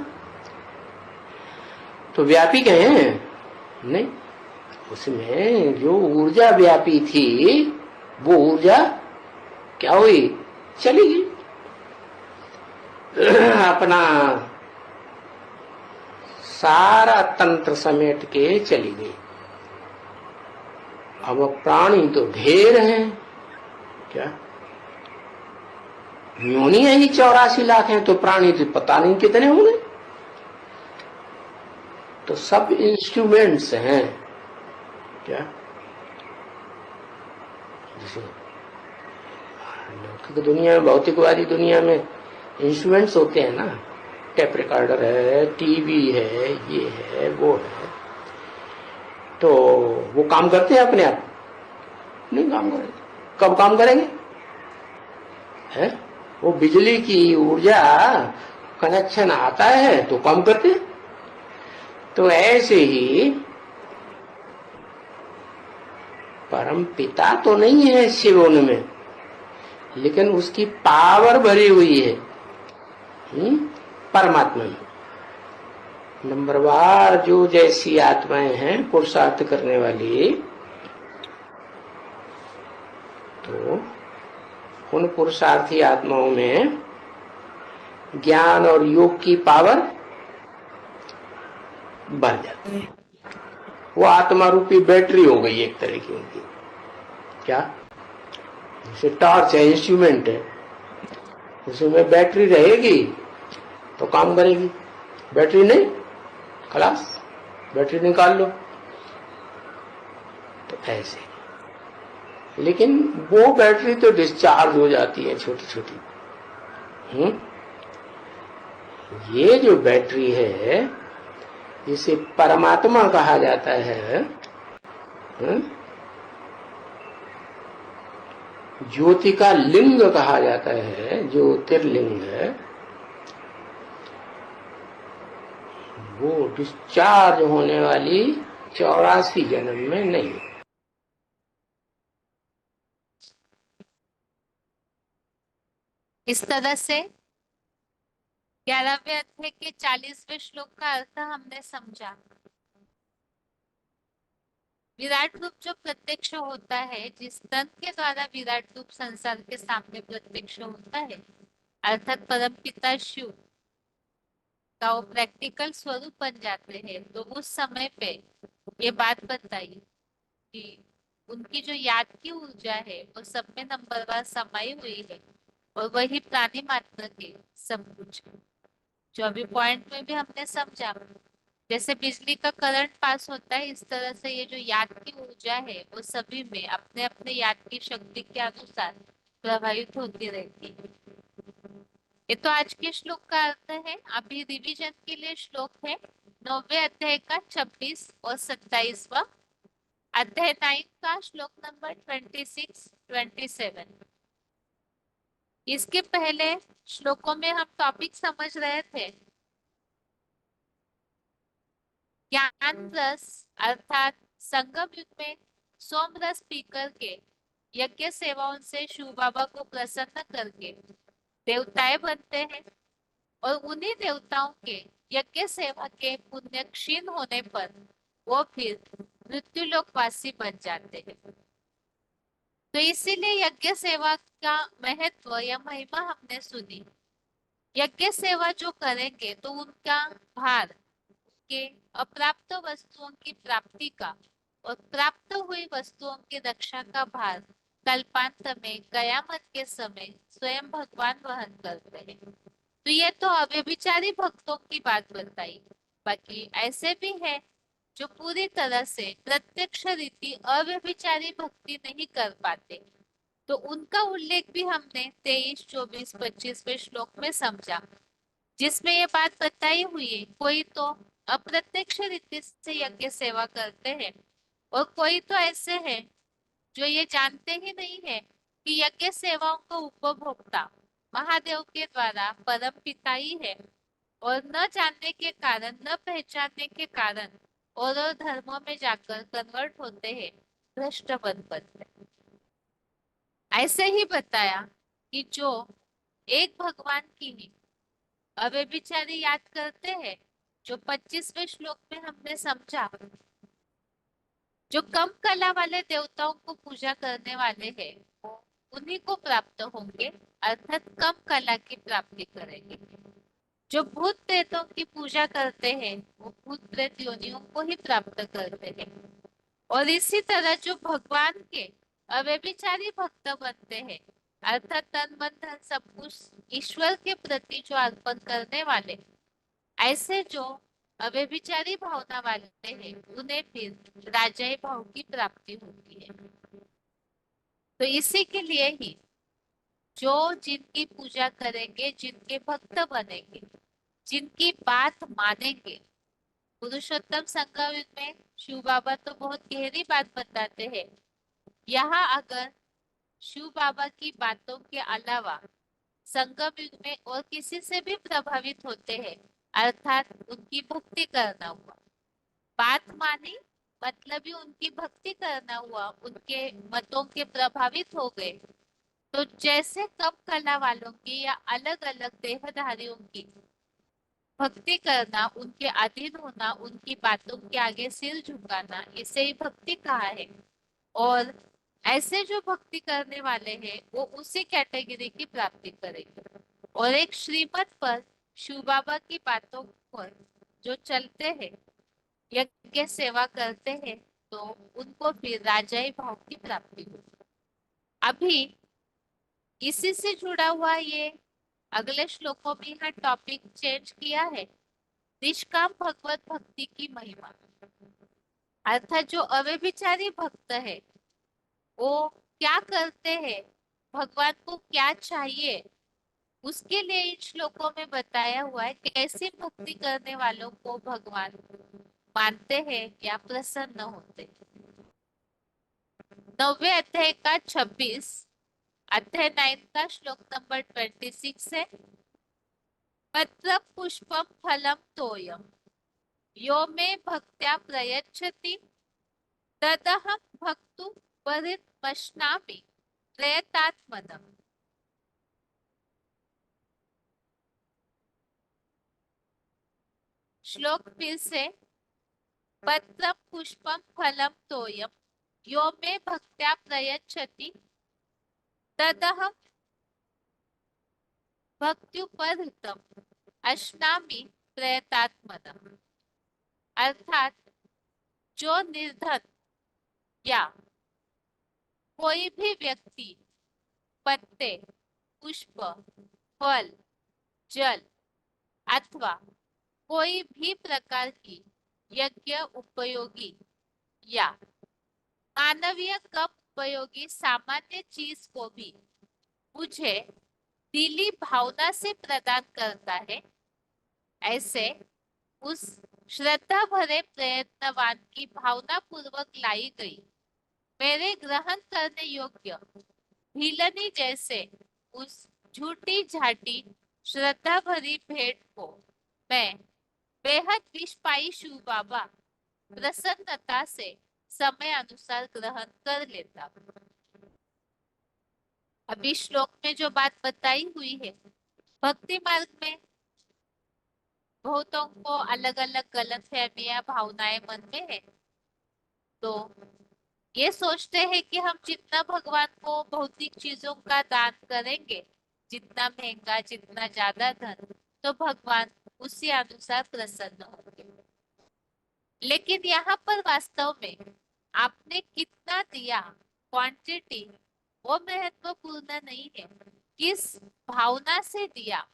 तो व्यापी कहें? नहीं, उसमें जो ऊर्जा व्यापी थी वो ऊर्जा क्या हुई? चली गई अपना सारा तंत्र समेट के चली गई। अब प्राणी तो ढेर हैं, क्या योनियां ही 84 लाख हैं, तो प्राणी तो पता नहीं कितने होंगे। तो सब इंस्ट्रूमेंट्स हैं, क्या जैसे लौकिक दुनिया में, भौतिकवादी दुनिया में इंस्ट्रूमेंट्स होते हैं ना, टेप रिकॉर्डर है, टीवी है, ये है वो है, तो वो काम करते हैं अपने आप? नहीं काम करेंगे। कब काम करेंगे? है वो बिजली की ऊर्जा कनेक्शन आता है तो काम करते हैं। तो ऐसे ही परम पिता तो नहीं है शिव उनमें, लेकिन उसकी पावर भरी हुई है परमात्मा में। नंबरवार जो जैसी आत्माएं हैं पुरुषार्थ करने वाली, तो उन पुरुषार्थी आत्माओं में ज्ञान और योग की पावर बढ़ जाती है। वो आत्मा रूपी बैटरी हो गई एक तरह की उनकी। क्या जैसे टॉर्च है, इंस्ट्रूमेंट है, उसमें बैटरी रहेगी तो काम करेगी, बैटरी नहीं खलास, बैटरी निकाल लो। तो ऐसे, लेकिन वो बैटरी तो डिस्चार्ज हो जाती है छोटी छोटी। ये जो बैटरी है इसे परमात्मा कहा जाता है। ज्योति का लिंग कहा जाता है, ज्योतिर्लिंग है, वो डिस्चार्ज होने वाली 84 जन्म में नहीं। इस तरह से 11वें अध्याय के 40वें श्लोक का अर्थ हमने समझा। विराट रूप जो प्रत्यक्ष होता है, जिस तंत्र के द्वारा विराट रूप संसार के सामने प्रत्यक्ष होता है, अर्थात परम पिता शिव का वो प्रैक्टिकल स्वरूप बन जाते हैं, तो उस समय पे ये बात बताई कि उनकी जो याद की ऊर्जा है वो सब में नंबरवार समाई हुई है, और वही प्राणी मात्र के सब कुछ। जो अभी पॉइंट में भी हमने समझा, जैसे बिजली का करंट पास होता है, इस तरह से ये जो याद की ऊर्जा है वो सभी में अपने अपने याद की शक्ति के अनुसार प्रभावित होती रहती है। ये तो आज के श्लोक का अर्थ है। अभी रिवीजन के लिए श्लोक है 9वें अध्याय का 26 और 27वां, अध्याय 9 का श्लोक नंबर 26, 27। इसके पहले श्लोकों में हम टॉपिक समझ रहे थे ज्ञान रस, अर्थात संगम युग में सोम रस पीकर के यज्ञ सेवाओं से शिव बाबा को प्रसन्न करके देवताएं बनते हैं, और उन्हीं देवताओं के यज्ञ सेवा के पुण्य क्षीण होने पर वो फिर मृत्युलोकवासी बन जाते हैं। तो इसीलिए यज्ञ सेवा का महत्व या महिमा हमने सुनी। यज्ञ सेवा जो करेंगे तो उनका भार के अप्राप्त वस्तुओं की प्राप्ति का और प्राप्त हुई वस्तुओं की रक्षा का भार कल्पांत में कयामत के समय स्वयं भगवान वहन करते हैं। तो ये तो अव्यभिचारी भक्तों की बात बताई। बाकी ऐसे भी है जो पूरी तरह से प्रत्यक्ष रीति अव्यभिचारी भक्ति नहीं कर पाते, तो उनका उल्लेख भी हमने 23, 24, 25वें श्लोक में समझा, जिसमें ये बात बताई हुई है। कोई तो अप्रत्यक्ष रीति से यज्ञ सेवा करते हैं और कोई तो ऐसे हैं जो ये जानते ही नहीं है कि यज्ञ सेवाओं का उपभोक्ता महादेव के द्वारा परम पिता ही है, और न जानने के कारण, न पहचानने के कारण और धर्मों में जाकर कन्वर्ट होते हैं, भ्रष्ट बन बनते हैं। ऐसे ही बताया कि जो एक भगवान की ही अव्यभिचारी याद करते हैं, जो 25वें श्लोक में हमने समझा, जो कम कला वाले देवताओं को पूजा करने वाले हैं वो उन्हीं को प्राप्त होंगे, अर्थात कम कला की प्राप्ति करेंगे। जो भूत प्रेतों की पूजा करते हैं वो भूत प्रेत योनियों को ही प्राप्त करते हैं। और इसी तरह जो भगवान के अव्यभिचारी भक्त बनते हैं, अर्थात तन मन धन सब कुछ ईश्वर के प्रति जो अर्पण करने वाले, ऐसे जो अव्यभिचारी भावना वाले हैं उन्हें फिर राजाई भाव की प्राप्ति होती है। तो इसी के लिए ही जो जिनकी पूजा करेंगे, जिनके भक्त बनेंगे, जिनकी बात मानेंगे, पुरुषोत्तम संगम में शिव बाबा तो बहुत गहरी बात बताते हैं। यहाँ अगर शिव बाबा की बातों के अलावा संगम युग में और किसी से भी प्रभावित होते हैं, अर्थात उनकी भक्ति करना हुआ, बात मानी मतलब ही उनकी भक्ति करना हुआ, उनके मतों के प्रभावित हो गए, तो जैसे कम कला वालों की या अलग अलग देहधारियों की भक्ति करना, उनके अधीन होना, उनकी बातों के आगे सिर झुकाना, इसे ही भक्ति कहा है। और ऐसे जो भक्ति करने वाले हैं वो उसी कैटेगरी की प्राप्ति करेंगे। और एक श्रीमत पर शिव बाबा की बातों पर जो चलते हैं, यज्ञ सेवा करते हैं, तो उनको फिर राजाई भाव की प्राप्ति होगी। अभी इसी से जुड़ा हुआ ये अगले श्लोकों में यहाँ टॉपिक चेंज किया है, निष्काम भगवत भक्ति की महिमा। अर्थात जो अव्यभिचारी भक्त है वो क्या करते हैं, भगवान को क्या चाहिए, उसके लिए इन श्लोकों में बताया हुआ है कैसी भक्ति करने वालों को भगवान मानते हैं या प्रसन्न होते हैं। 9वें अध्याय का 26, अध्याय 9 का श्लोक नंबर 26 है। पत्र पुष्पम फलम तोयम यो मे भक्त्या प्रयच्छति तदहं भक्तु परितमश्नामि प्रयतात्मनम्। श्लोक फिर से, पत्रम पुष्पम फलम तोयम यो मे भक्त्या प्रयच्छति तदहं भक्त्युपहृतम अश्नामि प्रयतात्मनम्। अर्थात जो निर्धन या कोई भी व्यक्ति पत्ते, पुष्प, फल, जल अथवा कोई भी प्रकार की यज्ञ उपयोगी या मानवीय कप उपयोगी सामान्य चीज को भी मुझे दिली भावना से प्रदान करता है, ऐसे उस श्रद्धा भरे प्रयत्नवान की भावना पूर्वक लाई गई मेरे ग्रहण करने योग्य भीलनी जैसे उस झूठी झाटी श्रद्धा भरी भेंट को मैं बेहद विष पाई शिव बाबा प्रसन्नता से समय अनुसार ग्रहण कर लेता हूँ। अभी श्लोक में जो बात बताई हुई है, भक्ति मार्ग में बहुतों को अलग अलग गलतफहमियां भावनाएं मन में है। तो ये सोचते हैं कि हम जितना भगवान को भौतिक चीजों का दान करेंगे, जितना महंगा, जितना ज्यादा धन, तो भगवान उसी अनुसार प्रसन्न होंगे। लेकिन यहाँ पर वास्तव में आपने कितना दिया, क्वांटिटी, वो महत्वपूर्ण नहीं है, किस भावना से दिया,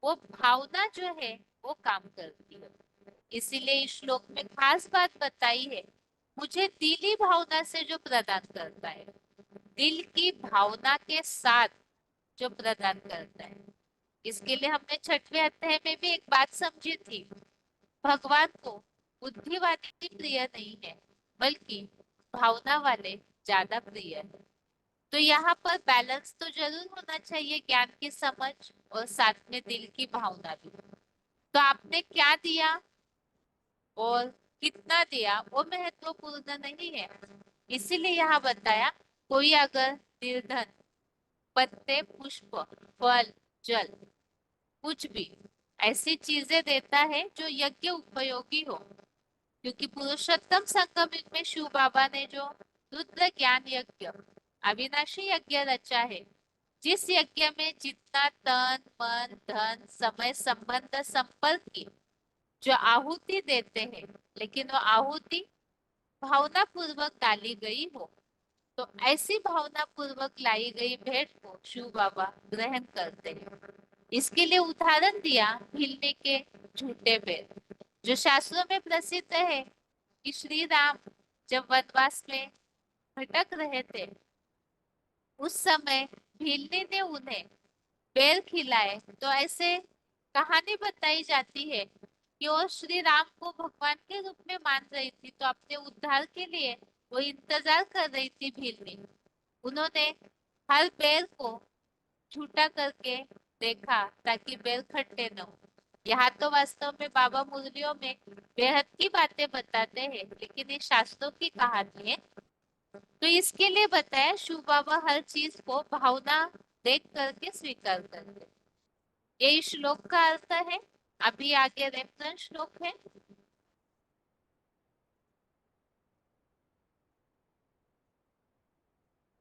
वो भावना जो है वो काम करती है। इसीलिए इस श्लोक में खास बात बताई है, मुझे दिली भावना से जो प्रदान करता है, दिल की भावना के साथ जो प्रदान करता है। इसके लिए हमने 6वें अध्याय में भी एक बात समझी थी, भगवान को बुद्धि वाले प्रिय नहीं है, बल्कि भावना वाले ज्यादा प्रिय है। तो यहाँ पर बैलेंस तो जरूर होना चाहिए, ज्ञान की समझ और साथ में दिल की भावना भी। तो आपने क्या दिया और कितना दिया वो महत्वपूर्ण नहीं है। इसीलिए यहाँ बताया, कोई अगर निर्धन, पत्ते, पुष्प, फल, जल, कुछ भी ऐसी चीजें देता है जो यज्ञ उपयोगी हो, क्योंकि पुरुषोत्तम संगम युग में शिव बाबा ने जो रुद्र ज्ञान यज्ञ, अविनाशी यज्ञ रचा है, जिस यज्ञ में जितना तन, मन, धन, समय, संबंध, संपर्क की जो आहुति देते हैं, लेकिन वो आहुति भावना पूर्वक डाली गई हो, तो ऐसी भावना पूर्वक लाई गई भेंट को शिव बाबा ग्रहण करते हैं। इसके लिए उदाहरण दिया भिलने के झूठे बेर, जो शास्त्रों में प्रसिद्ध है कि श्री राम जब वनवास में भटक रहे थे, उस समय भीलनी ने उन्हें बेर खिलाए। तो ऐसे कहानी बताई जाती है कि वो श्री राम को भगवान के रूप में मान रही थी, तो अपने उद्धार के लिए वो इंतजार कर रही थी भीलनी। उन्होंने हर बेर को झूठा करके देखा ताकि बेर खट्टे न हो। यहाँ तो वास्तव में बाबा मुरलियों में बेहद की बातें बताते हैं, लेकिन ये शास्त्रों की कहानी है। तो इसके लिए बताया, शिव बाबा हर चीज को भावना देख करके स्वीकार करते। ये श्लोक का अर्थ है। अभी आगे रेफरेंस श्लोक है।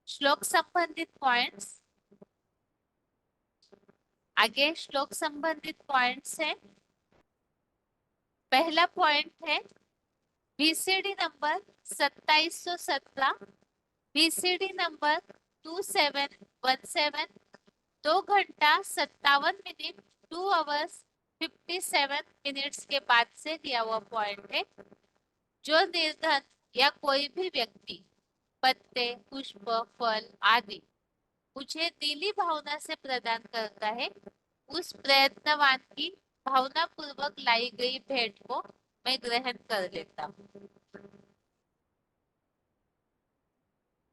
श्लोक संबंधित पॉइंट्स, आगे श्लोक संबंधित पॉइंट्स है। पहला पॉइंट है VCD नंबर 2717, VCD नंबर 2717, 2 घंटा 57 मिनट, 2 hours 57 minutes के बाद से दिया हुआ पॉइंट है। जो निर्धन या कोई भी व्यक्ति पत्ते, पुष्प, फल आदि मुझे दिली भावना से प्रदान करता है, उस प्रयत्नवान की भावना पूर्वक लाई गई भेंट को मैं ग्रहण कर लेता हूँ।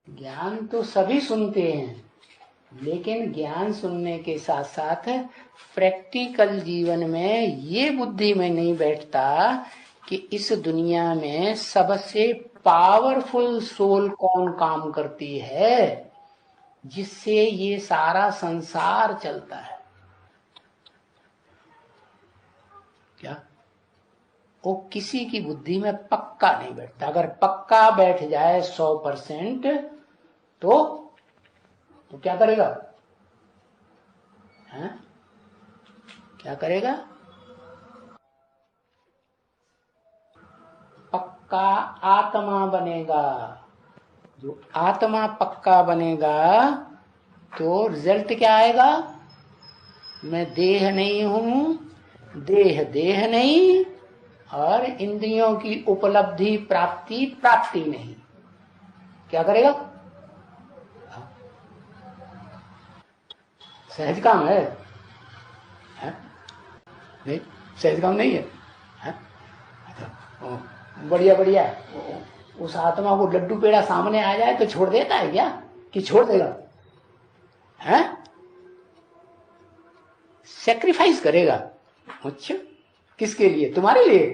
ज्ञान तो सभी सुनते हैं, लेकिन ज्ञान सुनने के साथ साथ प्रैक्टिकल जीवन में ये बुद्धि में नहीं बैठता कि इस दुनिया में सबसे पावरफुल सोल कौन काम करती है, जिससे ये सारा संसार चलता है। क्या वो किसी की बुद्धि में पक्का नहीं बैठता। अगर पक्का बैठ जाए 100%, तो क्या करेगा? है? क्या करेगा? पक्का आत्मा बनेगा। जो आत्मा पक्का बनेगा तो रिजल्ट क्या आएगा? मैं देह नहीं हूं, देह देह नहीं, और इंद्रियों की उपलब्धि प्राप्ति प्राप्ति नहीं। क्या करेगा? सहज काम है, नहीं सहज काम नहीं है, है? बढ़िया बढ़िया। उस आत्मा को लड्डू पेड़ा सामने आ जाए तो छोड़ देता है क्या, कि छोड़ देगा? हैं? सेक्रीफाइस करेगा। अच्छा, किसके लिए? तुम्हारे लिए?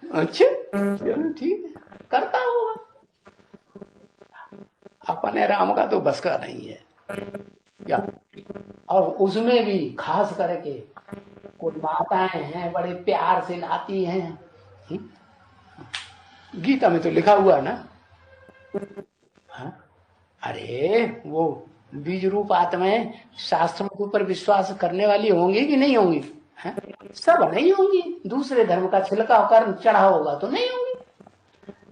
अच्छा, चलो ठीक है, करता होगा। अपने राम का तो बस का नहीं है क्या? और उसमें भी खास करके कुछ माताएं हैं बड़े प्यार से लाती हैं। गीता में तो लिखा हुआ है ना। हाँ? अरे वो बीज रूप आत्माएं शास्त्रों के ऊपर विश्वास करने वाली होंगी कि नहीं होंगी? हैं? सब नहीं होंगी। दूसरे धर्म का छिलका होकर चढ़ा होगा तो नहीं होंगी,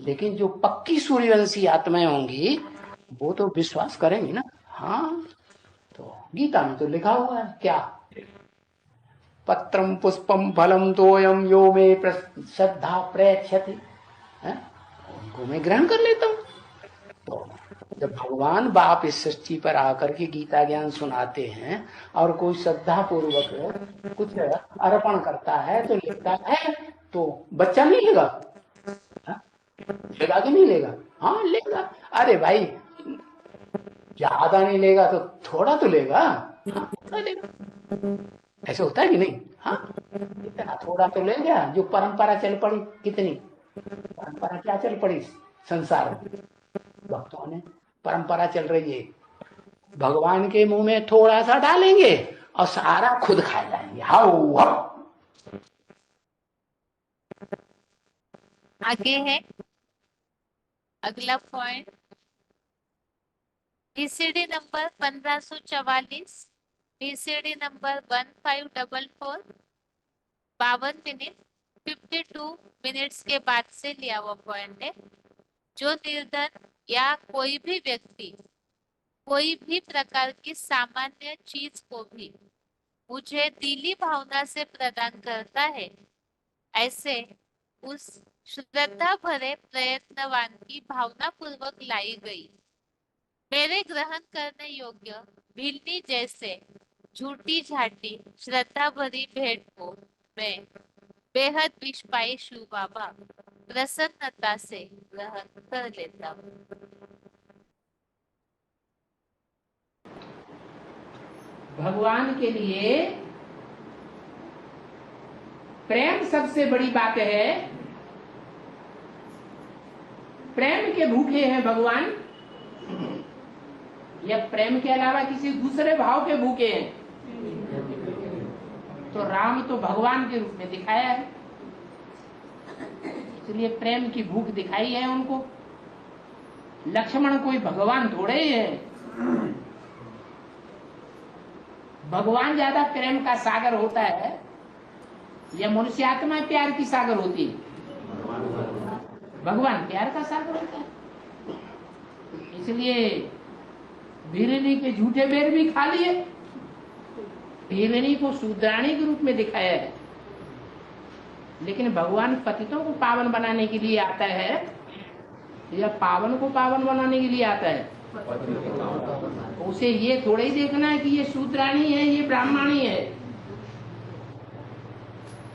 लेकिन जो पक्की सूर्यवंशी आत्माएं होंगी वो तो विश्वास करेंगी ना। हाँ, तो गीता में तो लिखा हुआ है क्या? पत्रम पुष्पम फलम तोयम यो मे श्रद्धा प्रयच्छति, उनको मैं ग्रहण कर लेता हूँ। तो जब भगवान बाप इस सृष्टि पर आकर के गीता ज्ञान सुनाते हैं और कोई श्रद्धा पूर्वक कुछ अर्पण करता है तो लेता है, तो बच्चा नहीं लेगा? लेगा कि नहीं लेगा? हाँ लेगा। अरे भाई ज्यादा नहीं लेगा तो थोड़ा तो लेगा। हाँ, थोड़ा लेगा। ऐसे होता है कि नहीं? हाँ, इतना थोड़ा तो ले गया। जो परंपरा चल पड़ी, कितनी परंपरा क्या चल पड़ी संसार में, भक्तों ने परंपरा चल रही है, भगवान के मुंह में थोड़ा सा डालेंगे और सारा खुद खा जाएंगे। How how. आगे है अगला point, BCD number 1544, BCD number 1544, 52 minute 52 minutes के बाद से लिया हुआ पॉइंट है। जो निर्धन या कोई भी व्यक्ति कोई भी प्रकार की सामान्य चीज को भी मुझे दिली भावना से प्रदान करता है, ऐसे उस श्रद्धा भरे प्रयत्नवान की भावना पूर्वक लाई गई मेरे ग्रहण करने योग्य भिल्ली जैसे झूठी झाटी श्रद्धा भरी भेंट को मैं बेहद विस्पाई शिव बाबा प्रसन्नता से ग्रहण कर लेता हूँ। भगवान के लिए प्रेम सबसे बड़ी बात है। प्रेम के भूखे हैं भगवान, या प्रेम के अलावा किसी दूसरे भाव के भूखे हैं? तो राम तो भगवान के रूप में दिखाया है, इसलिए प्रेम की भूख दिखाई है उनको। लक्ष्मण कोई भगवान थोड़े ही है। भगवान ज्यादा प्रेम का सागर होता है या मनुष्य आत्मा प्यार की सागर होती है? भगवान प्यार का सागर होता है। इसलिए भीलनी के झूठे बेर भी खा लिए। भीलनी को शूद्राणी के रूप में दिखाया है, लेकिन भगवान पतितों को पावन बनाने के लिए आता है या पावन को पावन बनाने के लिए आता है? उसे ये थोड़ा ही देखना है कि ये शूद्राणी है, ये ब्राह्मणी है,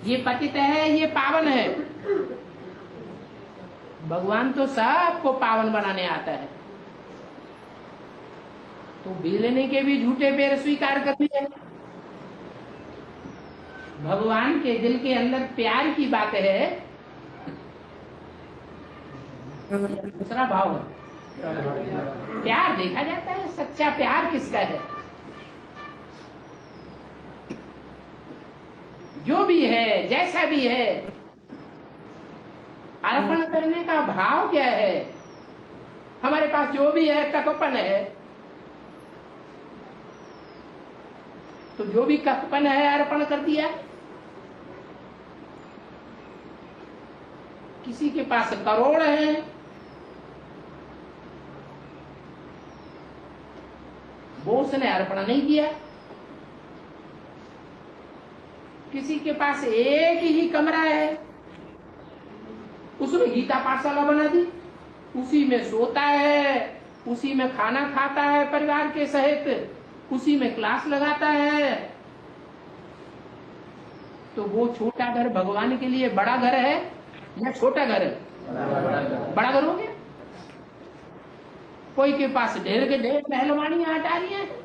ये पतित है, ये पावन है। भगवान तो सबको पावन बनाने आता है। तो भीलने के भी झूठे पैर स्वीकार कर दिए। भगवान के दिल के अंदर प्यार की बात है, दूसरा भाव है। प्यार देखा जाता है, सच्चा प्यार किसका है? जो भी है, जैसा भी है, अर्पण करने का भाव क्या है? हमारे पास जो भी है कपन है, तो जो भी कपन है अर्पण कर दिया। किसी के पास करोड़ है, वो उसने अर्पण नहीं किया। किसी के पास एक ही कमरा है, उसने गीता पाठशाला बना दी, उसी में सोता है, उसी में खाना खाता है परिवार के सहित, उसी में क्लास लगाता है। तो वो छोटा घर भगवान के लिए बड़ा घर है या छोटा घर है? बड़ा घर हो गया। कोई के पास ढेर के ढेर पहलवानियां अटारियां हैं,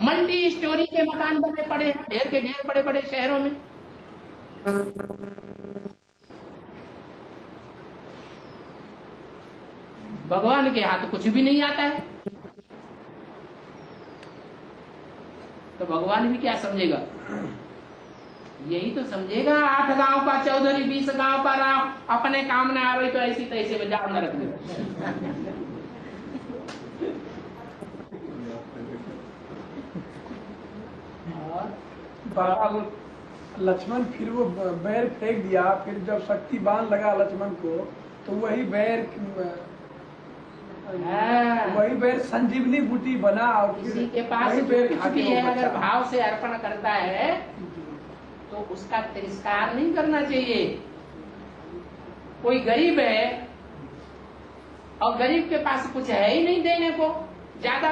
मल्टी स्टोरी के मकान बने पड़े हैं ढेर के ढेर बड़े बड़े शहरों में। भगवान के हाथ कुछ भी नहीं आता है, तो भगवान भी क्या समझेगा? यही तो समझेगा 8 गांव का चौधरी 20 गांव का राम, अपने काम ना आ रही तो ऐसी तैसे में जान रख दे। बाबा लक्ष्मण फिर वो बैर फेंक दिया, फिर जब शक्ति बाण लगा लक्ष्मण को तो वही बैर वही बैर संजीवनी बूटी बना और किसी के पास वही जो बैर कुछ खा भी के है वो अगर बचा। भाव से अर्पण करता है तो उसका तिरस्कार नहीं करना चाहिए। कोई गरीब है और गरीब के पास कुछ है ही नहीं देने को ज्यादा,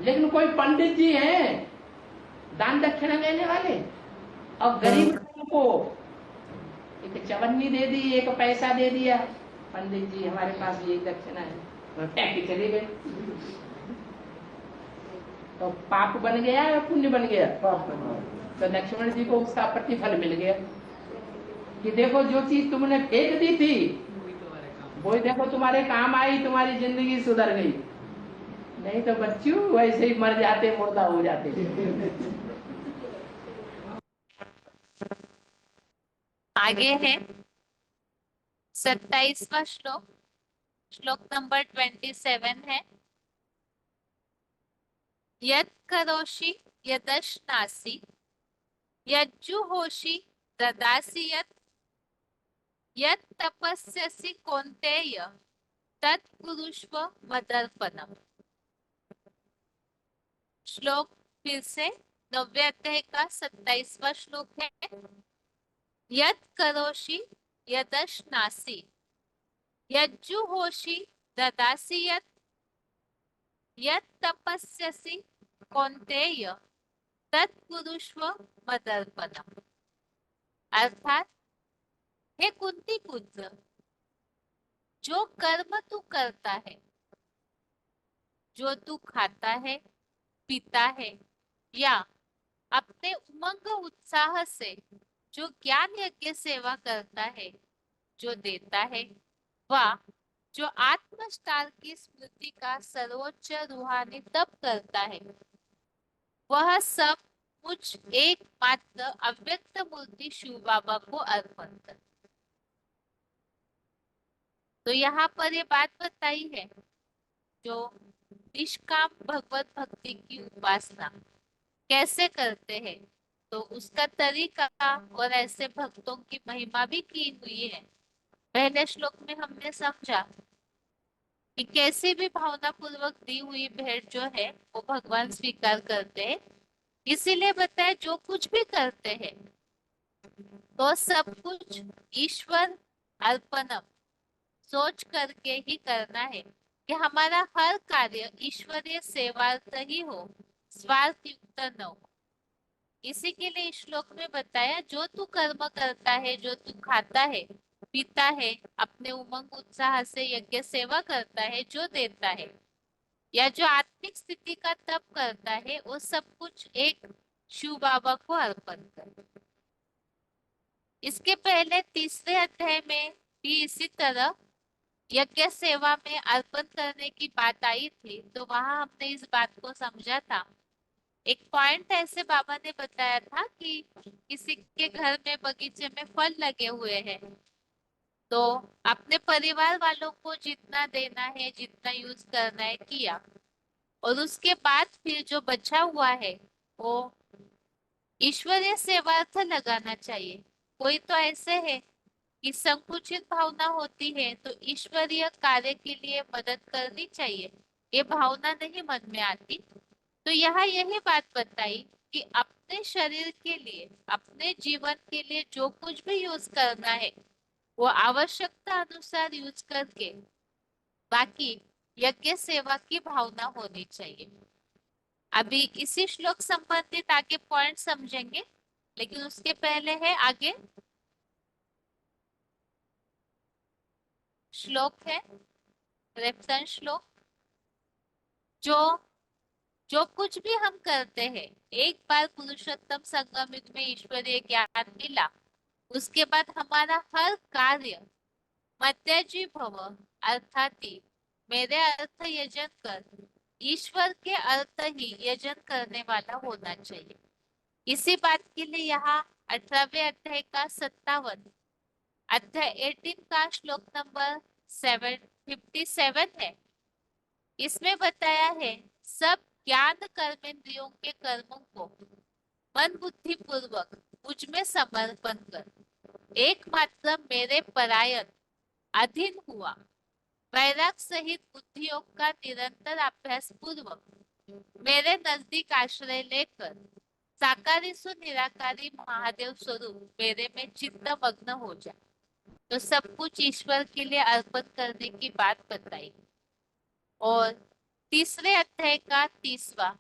लेकिन कोई पंडित जी हैं दान दक्षिणा लेने वाले, और गरीब को एक चवन्नी दे दी, एक पैसा दे दिया, पंडित जी हमारे पास ये दक्षिणा है, पैक के चले गए, तो पाप बन गया या पुण्य बन गया? तो लक्ष्मण जी को उसका प्रतिफल मिल गया कि देखो जो चीज तुमने फेंक दी थी वही देखो तुम्हारे काम आई, तुम्हारी जिंदगी सुधर गई। नहीं तो बच्चों वैसे ही मर जाते, मुर्दा हो जाते। आगे है 27वां श्लोक, श्लोक नंबर 27 है। यत् करोषि यदश्नासि यज्जुहोषि ददासि यत् तपस्यसि कौन्तेय तत् कुरुष्व मदर्पणम्। श्लोक फिर से 9वें अध्याय का 27वां श्लोक है। यत् करोषि यदश्नासि यज्जुहोषि ददासि यत् तपस्यसि कौन्तेय तत् कुरुष्व मदर्पणम्। अर्थात हे कुंती पुत्र, जो कर्म तू करता है, जो तू खाता है पीता है या अपने उमंग उत्साह से जो ज्ञान यज्ञ सेवा करता है, जो देता है, वह जो आत्मस्टार की स्मृति का सर्वोच्च रूहानी तप करता है, वह सब मुझ एकमात्र अव्यक्त मूर्ति शिव बाबा को अर्पण कर। तो यहाँ पर ये बात बताई है, जो निष्काम भगवत भक्ति की उपासना कैसे करते हैं, तो उसका तरीका और ऐसे भक्तों की महिमा भी की हुई है। पहले श्लोक में हमने समझा कि कैसे भी भावना पूर्वक दी हुई भेंट जो है वो भगवान स्वीकार करते हैं। इसीलिए बताया जो कुछ भी करते हैं तो सब कुछ ईश्वर अर्पणम सोच करके ही करना है कि हमारा हर कार्य ईश्वरीय सेवार्थ ही हो, स्वार्थ युक्त न हो। इसी के लिए इस श्लोक में बताया जो तू कर्म करता है, जो तू खाता है पीता है, अपने उमंग उत्साह से यज्ञ सेवा करता है, जो देता है या जो आत्मिक स्थिति का तप करता है, वो सब कुछ एक शिव बाबा को अर्पण कर। इसके पहले 3रे अध्याय में भी इसी तरह यज्ञ सेवा में अर्पण करने की बात आई थी, तो वहां हमने इस बात को समझा था। एक पॉइंट ऐसे बाबा ने बताया था कि किसी के घर में बगीचे में फल लगे हुए हैं, तो अपने परिवार वालों को जितना देना है, जितना यूज करना है किया, और उसके बाद फिर जो बचा हुआ है वो ईश्वरीय सेवार्थ लगाना चाहिए। कोई तो ऐसे है कि संकुचित भावना होती है तो ईश्वरीय कार्य के लिए मदद करनी चाहिए, ये भावना नहीं मन में आती। तो यहाँ यही बात बताई कि अपने शरीर के लिए, अपने जीवन के लिए जो कुछ भी यूज करना है वो आवश्यकता अनुसार यूज करके बाकी यज्ञ सेवा की भावना होनी चाहिए। अभी इसी श्लोक संबंधित आगे पॉइंट समझेंगे। लेकिन उसके पहले है आगे श्लोक है, रेफरेंस श्लोक। जो जो कुछ भी हम करते हैं, एक बार पुरुषोत्तम संगम युग में ईश्वरीय ज्ञान मिला, उसके बाद हमारा हर कार्य मध्यजी भव अर्थात ही मेरे अर्थ यजन कर, ईश्वर के अर्थ ही यजन करने वाला होना चाहिए। इसी बात के लिए यहाँ 18वें अध्याय का 57 अध्याय 18 का श्लोक नंबर 757 है। इसमें बताया है सब ज्ञान कर्मेंद्रियों के कर्मों को मन बुद्धि पूर्वक मुझ में समर्पण कर एकमात्र मेरे परायण अधीन हुआ वैराग सहित बुद्धि योग का निरंतर अभ्यास पूर्वक मेरे नजदीक आश्रय लेकर साकारी सु निराकारी महादेव स्वरूप मेरे में चित्त मग्न हो जाए। तो सब कुछ ईश्वर के लिए अर्पण करने की बात बताई। और तीसरे अध्याय का 30वां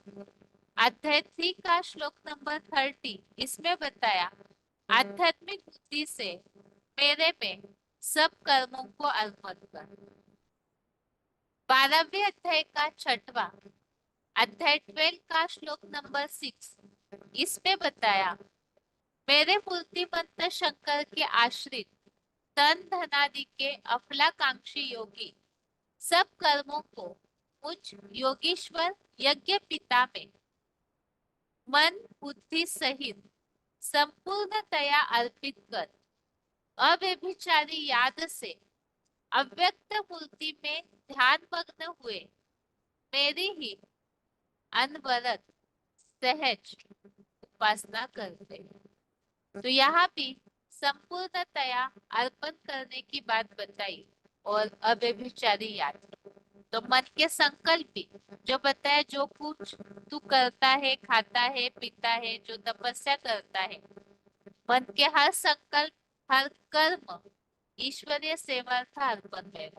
अध्याय 3 का श्लोक नंबर 30, इसमें बताया आध्यात्मिक बुद्धि से मेरे में सब कर्मों को अर्पण कर। 12वें अध्याय का 6वां अध्याय 12 का श्लोक नंबर 6, इसमें बताया मेरे मूर्तिमंत शंकर के आश्रित धन धनादि के अफलाकांक्षी योगी सब कर्मों को मुझ योगीश्वर यज्ञ पिता में मन बुद्धि सहित संपूर्णतया अर्पित कर अव्यभिचारी याद से अव्यक्त मूर्ति में ध्यान मग्न हुए मेरी ही अनवरत सहज उपासना करते। तो यहाँ भी संपूर्णतया अर्पण करने की बात बताई और अव्यभिचारी याद। तो मन के संकल्प भी जो बताया, जो कुछ तू करता है, खाता है, पीता है, जो तपस्या करता है, मन के हर संकल्प हर कर्म ईश्वरीय सेवार्थ अर्पण है।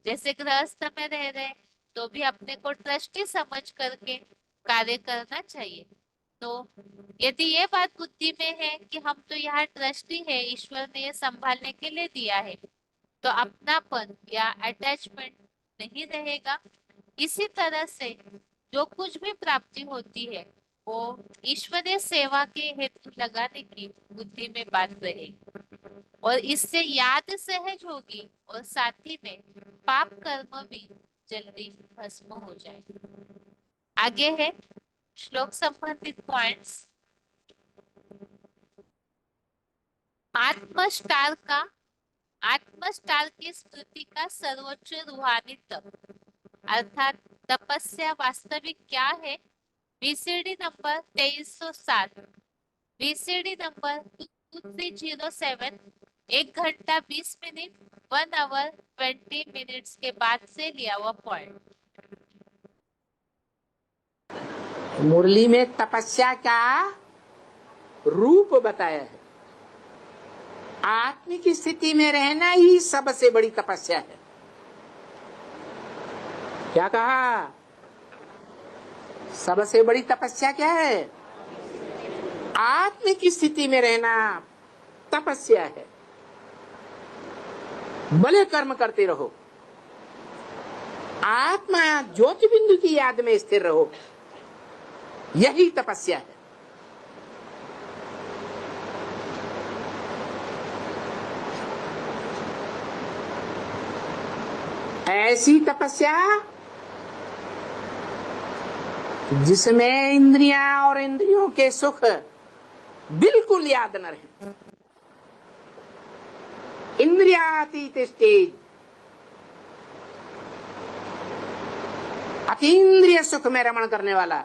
जैसे गृहस्थ में रह रहे तो भी अपने को ट्रस्टी समझ करके कार्य करना चाहिए। तो यदि ये बात बुद्धि में है कि हम तो यहाँ ट्रस्टी है, ईश्वर ने ये संभालने के लिए दिया है, तो अपनापन या अटैचमेंट नहीं रहेगा। इसी तरह से जो कुछ भी प्राप्ति होती है वो ईश्वरीय सेवा के हेतु लगाने की बुद्धि में बात रहेगी और इससे याद सहज होगी और साथ ही में पाप कर्म भी जल्दी भस्म हो जाएगा। आगे है श्लोक संबंधित पॉइंट्स। आत्मस्टार की स्तुति का सर्वोच्च रूहानी तप अर्थात तपस्या वास्तविक क्या है? बीसीडी नंबर 2307, बीसीडी नंबर 2307 1 घंटा 20 मिनट 1 आवर 20 मिनट्स के बाद से लिया हुआ पॉइंट। मुरली में तपस्या का रूप बताया है। आत्मिक स्थिति में रहना ही सबसे बड़ी तपस्या है। क्या कहा? सबसे बड़ी तपस्या क्या है? आत्मिक स्थिति में रहना तपस्या है। भले कर्म करते रहो, आत्मा ज्योति बिंदु की याद में स्थिर रहो, यही तपस्या है। ऐसी तपस्या जिसमें इंद्रियां और इंद्रियों के सुख बिल्कुल याद न रहे। इंद्रियातीत स्टेज, अतीन्द्रिय सुख में रमण करने वाला।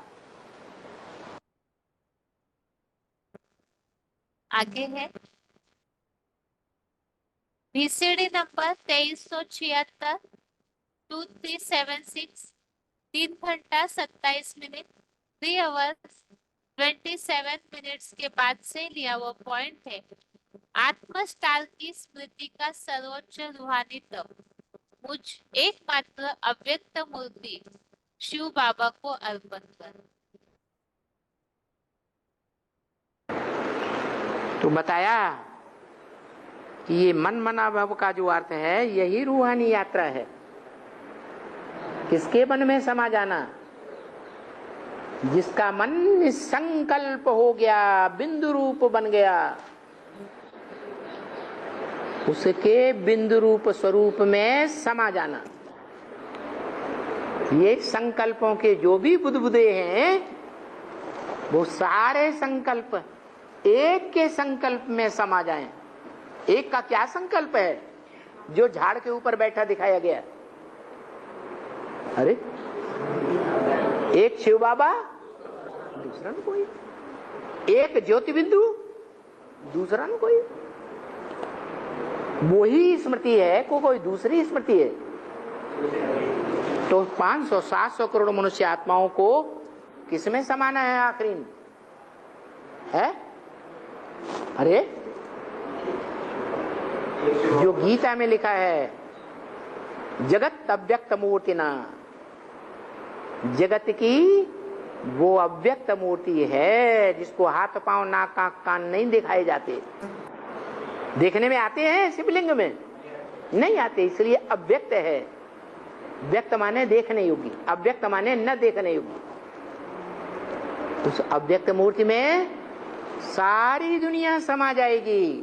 आगे है बीसीडी नंबर 2376 2376 3 घंटा 27 मिनट 3 आवर्स 27 मिनट्स के बाद से लिया हुआ पॉइंट है। आत्मस्टार की स्मृति का सर्वोच्च रूहानी तप मुझ एकमात्र अव्यक्त मूर्ति शिव बाबा को अर्पण कर। तो बताया कि ये मन मना भव का जो अर्थ है यही रूहानी यात्रा है। किसके मन में समा जाना? जिसका मन निसंकल्प हो गया, बिंदु रूप बन गया, उसके बिंदु रूप स्वरूप में समा जाना। ये संकल्पों के जो भी बुदबुदे हैं वो सारे संकल्प एक के संकल्प में समा जाएं। एक का क्या संकल्प है? जो झाड़ के ऊपर बैठा दिखाया गया। अरे एक शिव बाबा, दूसरा न कोई। एक ज्योति बिंदु, दूसरा न कोई। वो ही स्मृति है, कोई दूसरी स्मृति है। तो 500-700 करोड़ मनुष्य आत्माओं को किसमें समाना है आखिरी है? अरे जो गीता में लिखा है, जगत अव्यक्त मूर्तिना, जगत की वो अव्यक्त मूर्ति है जिसको हाथ पांव नाक आंख कान नहीं दिखाए जाते। देखने में आते हैं शिवलिंग में? नहीं आते, इसलिए अव्यक्त है। व्यक्त माने देखने योग्य, अव्यक्त माने न देखने योग्य। उस अव्यक्त मूर्ति में सारी दुनिया समा जाएगी।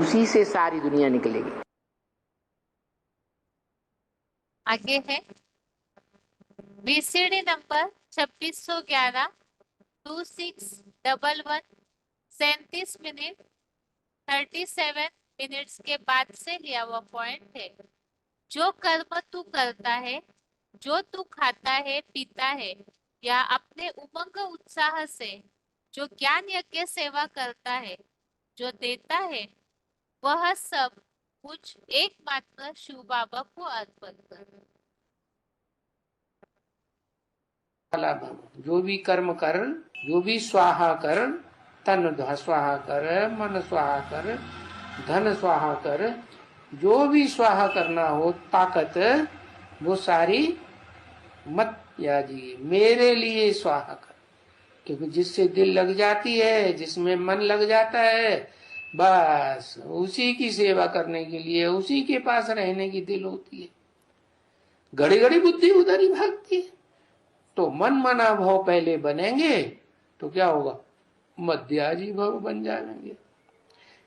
उसी से सारी दुनिया निकलेगी। आगे है बीसीडी नंबर 2611 2611 37 मिनट 37 मिनट्स के बाद से लिया हुआ पॉइंट है। जो कर्म तू करता है, जो तू खाता है पीता है, या अपने उमंग उत्साह से जो ज्ञान यज्ञ सेवा करता है, जो देता है, वह सब कुछ एकमात्र शिव बाबा को अर्पण कर। जो भी कर्म कर, जो भी स्वाहा कर, तन स्वाहा कर, मन स्वाहा कर, धन स्वाहा कर, जो भी स्वाहा करना हो ताकत, वो सारी मत याजी मेरे लिए स्वाहा कर। क्योंकि जिससे दिल लग जाती है, जिसमें मन लग जाता है, बस उसी की सेवा करने के लिए, उसी के पास रहने की दिल होती है। घड़ी घड़ी बुद्धि उधर ही भागती है। तो मन मना भाव पहले बनेंगे तो क्या होगा? मध्याजी भाव बन जाएंगे।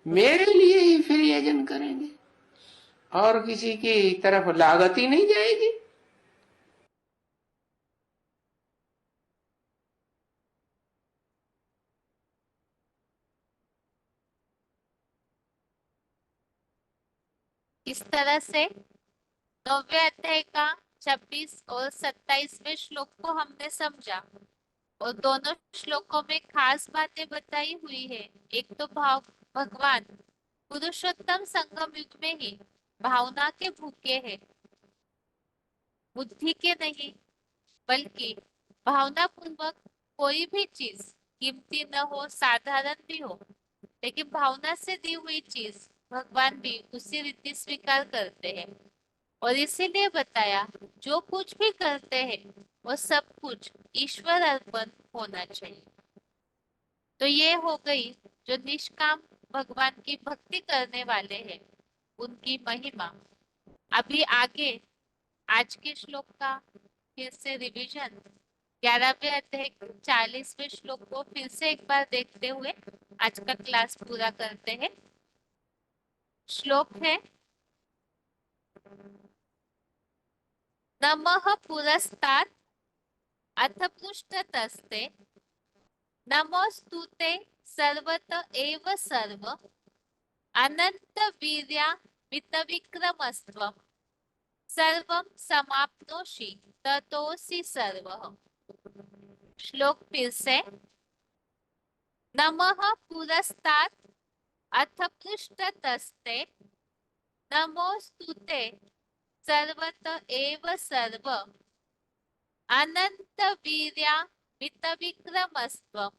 मेरे लिए ही फिर यजन करेंगे और किसी की तरफ लागत ही नहीं जाएगी। इस तरह से 9वें अध्याय का 26 और 27वें श्लोक को हमने समझा और दोनों श्लोकों में खास बातें बताई हुई है। एक तो भगवान पुरुषोत्तम संगम युग में ही भावना के भूखे हैं, बुद्धि के नहीं, बल्कि भावना पूर्वक कोई भी चीज कीमती न हो, साधारण भी हो, लेकिन भावना से दी हुई चीज भगवान भी उसी रीति स्वीकार करते हैं। और इसीलिए बताया जो कुछ भी करते हैं वो सब कुछ ईश्वर अर्पण होना चाहिए। तो ये हो गई जो निष्काम भगवान की भक्ति करने वाले हैं उनकी महिमा। अभी आगे आज के श्लोक का फिर से रिवीजन 11वें अध्याय 40वें श्लोक को फिर से एक बार देखते हुए आज का क्लास पूरा करते हैं। श्लोक है नमः पुरस्तात् अथ पृष्ठतस्ते नमोस्तुते सर्वत एव सर्व अनंत वीर्या विक्रमस्त्वं सर्वं समाप्नोषि ततोऽसि सर्वः। श्लोक फिर से नमः पुरस्तात् अथ पृष्ठतस्ते नमोस्तुते सर्वत एव सर्व अनंत वीर्या विक्रमस्त्वं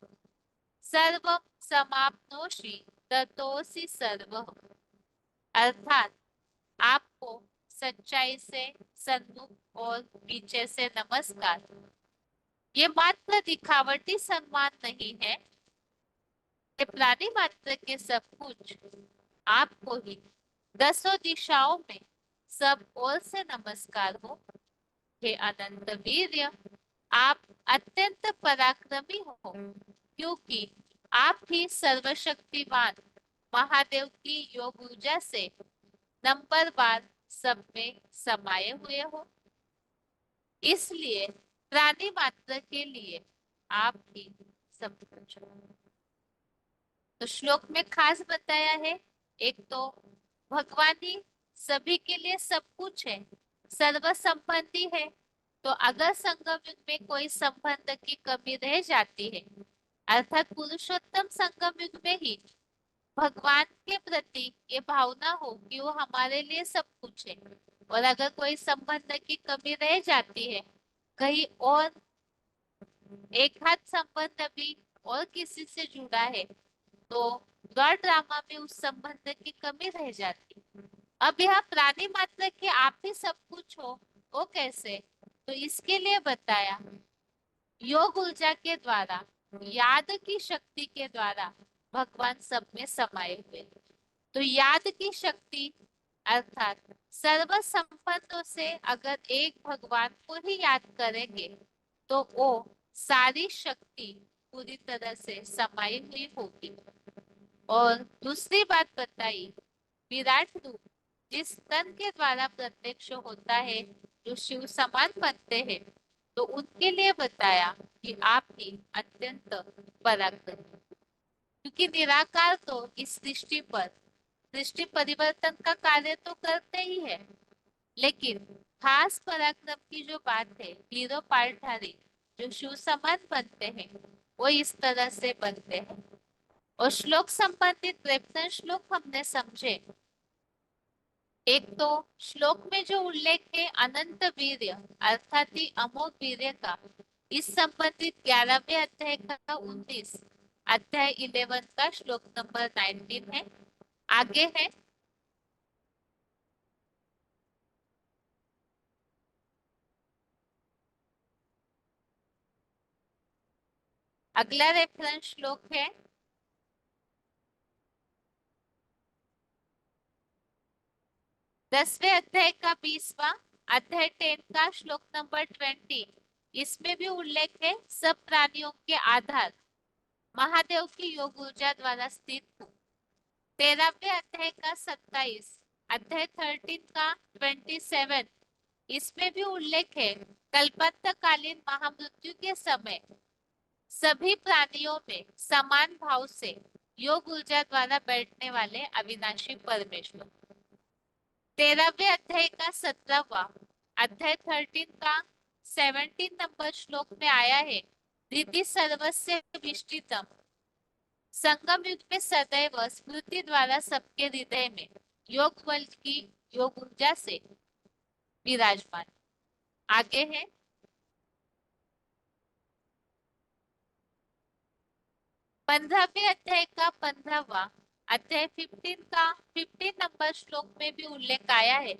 सर्वं समाप्नोषि ततोऽसि सर्वः। अर्थात आपको सच्चाई से सन्मुख और पीछे से नमस्कार। ये मात्र दिखावटी सम्मान नहीं है, ये प्राणी मात्र के सब कुछ आपको ही दसों दिशाओं में सब ओर से नमस्कार हो। हे अनंत वीर्य, आप अत्यंत पराक्रमी हो, क्योंकि आप ही सर्वशक्तिमान महादेव की योग ऊर्जा से नंबरवार सब में समाये हुए हो। इसलिए प्राणी मात्र के लिए आप ही सब कुछ हो। तो श्लोक में खास बताया है, एक तो भगवान ही सभी के लिए सब कुछ है, सर्व संबंधी है। तो अगर संगम युग में कोई संबंध की कमी रह जाती है, अर्थात पुरुषोत्तम संगम युग में ही भगवान के प्रति ये भावना हो कि वो हमारे लिए सब कुछ है, और अगर कोई संबंध की कमी रह जाती है, कहीं और एक हाथ संबंध भी और किसी से जुड़ा है, तो गॉड ड्रामा में उस संबंध की कमी रह जाती। अब यह प्राणी मात्र के आप ही सब कुछ हो, वो कैसे? तो इसके लिए बताया, योग ऊर्जा के द्वारा, याद की शक्ति के द्वारा भगवान सब में समाये हुए। तो याद की शक्ति अर्थात सर्व संपत्तों से अगर एक भगवान को ही याद करेंगे, तो वो सारी शक्ति पूरी तरह से समाई हुई होगी। और दूसरी बात बताई, विराट रूप जिस तन के द्वारा प्रत्यक्ष होता है, जो शिव समान बनते हैं, तो उनके लिए बताया कि आप ही अत्यंत पराक्रमी, क्योंकि निराकार तो इस सृष्टि पर दृष्टि परिवर्तन का कार्य तो करते ही है, लेकिन खास पराक्रम की जो बात है, हीरो पार्टधारी जो शिव समान बनते हैं, वो इस तरह से बनते हैं। और श्लोक संबंधित 53 श्लोक हमने समझे। एक तो श्लोक में जो उल्लेख है अनंत वीर्य अर्थात ही अमोघ वीर्य का, इस संबंधित 11वें अध्याय का 19 अध्याय 11 का श्लोक नंबर 19 है। आगे है, अगला रेफरेंस श्लोक है 10वें अध्याय का 20वां अध्याय 10 का श्लोक नंबर 20। इसमें भी उल्लेख है सब प्राणियों के आधार महादेव की योग ऊर्जा द्वारा स्थित हूँ। 13वें अध्याय का 27 अध्याय 13 का 27, इसमें भी उल्लेख है कल्पांतकालीन महामृत्यु के समय सभी प्राणियों में समान भाव से योग ऊर्जा द्वारा बैठने वाले अविनाशी परमेश्वर। 13वें अध्याय का 17वां अध्याय 13 का 17 नंबर श्लोक में आया है, रिद्धि सर्वस्य विष्टितम, संगम युग में सदैव स्मृति द्वारा सबके हृदय में योग बल की योग ऊर्जा से विराजमान। आगे है, 15वें अध्याय का 15वां अध्याय 15 नंबर श्लोक में भी उल्लेख आया है,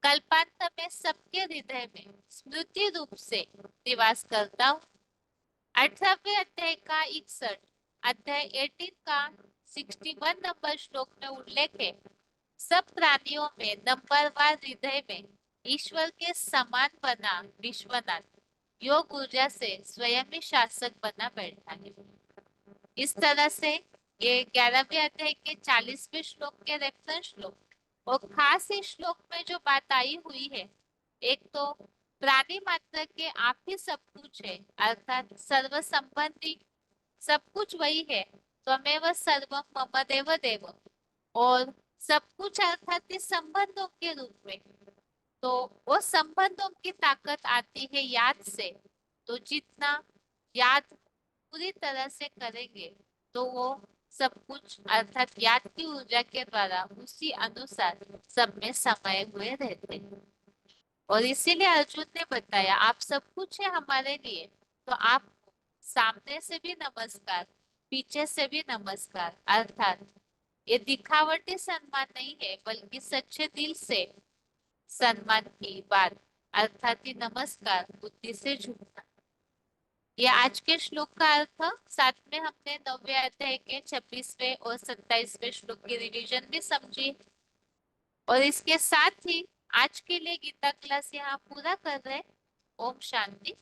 कल्पांत में सबके हृदय में स्मृति रूप से निवास करता हूँ। 18वें अध्याय का 61 अध्याय 18 का 61 नंबर श्लोक में उल्लेख है, सब प्राणियों में नंबरवार हृदय में ईश्वर के समान बना विश्वनाथ योग ऊर्जा से स्वयं ही शासक बना बैठा है। इस तरह से ये 11वें अध्याय के 40वें श्लोक के रेफरेंस श्लोक, और खास इस श्लोक में जो बात आई हुई है, एक तो प्राणी मात्र के आप ही सब कुछ है अर्थात सर्व संबंधी सब कुछ वही है, त्वमेव सर्वम मम देव देव, और सब कुछ अर्थात इस संबंधों के रूप में, तो वो संबंधों की ताकत आती है याद से। तो जितना याद पूरी तरह से करेंगे, तो वो सब कुछ अर्थात याद की ऊर्जा के द्वारा उसी अनुसार सब में समाये हुए रहते हैं। और इसीलिए अर्जुन ने बताया आप सब कुछ है हमारे लिए, तो आप सामने से भी नमस्कार, पीछे से भी नमस्कार, अर्थात ये दिखावटी सम्मान नहीं है, बल्कि सच्चे दिल से सम्मान की बात, अर्थात ये नमस्कार बुद्धि से झुकना। ये आज के श्लोक का अर्थ। साथ में हमने 9वें अध्याय के 26वें और 27वें श्लोक की रिवीजन भी समझी। और इसके साथ ही आज के लिए गीता क्लास यहाँ पूरा कर रहे हैं। ओम शांति।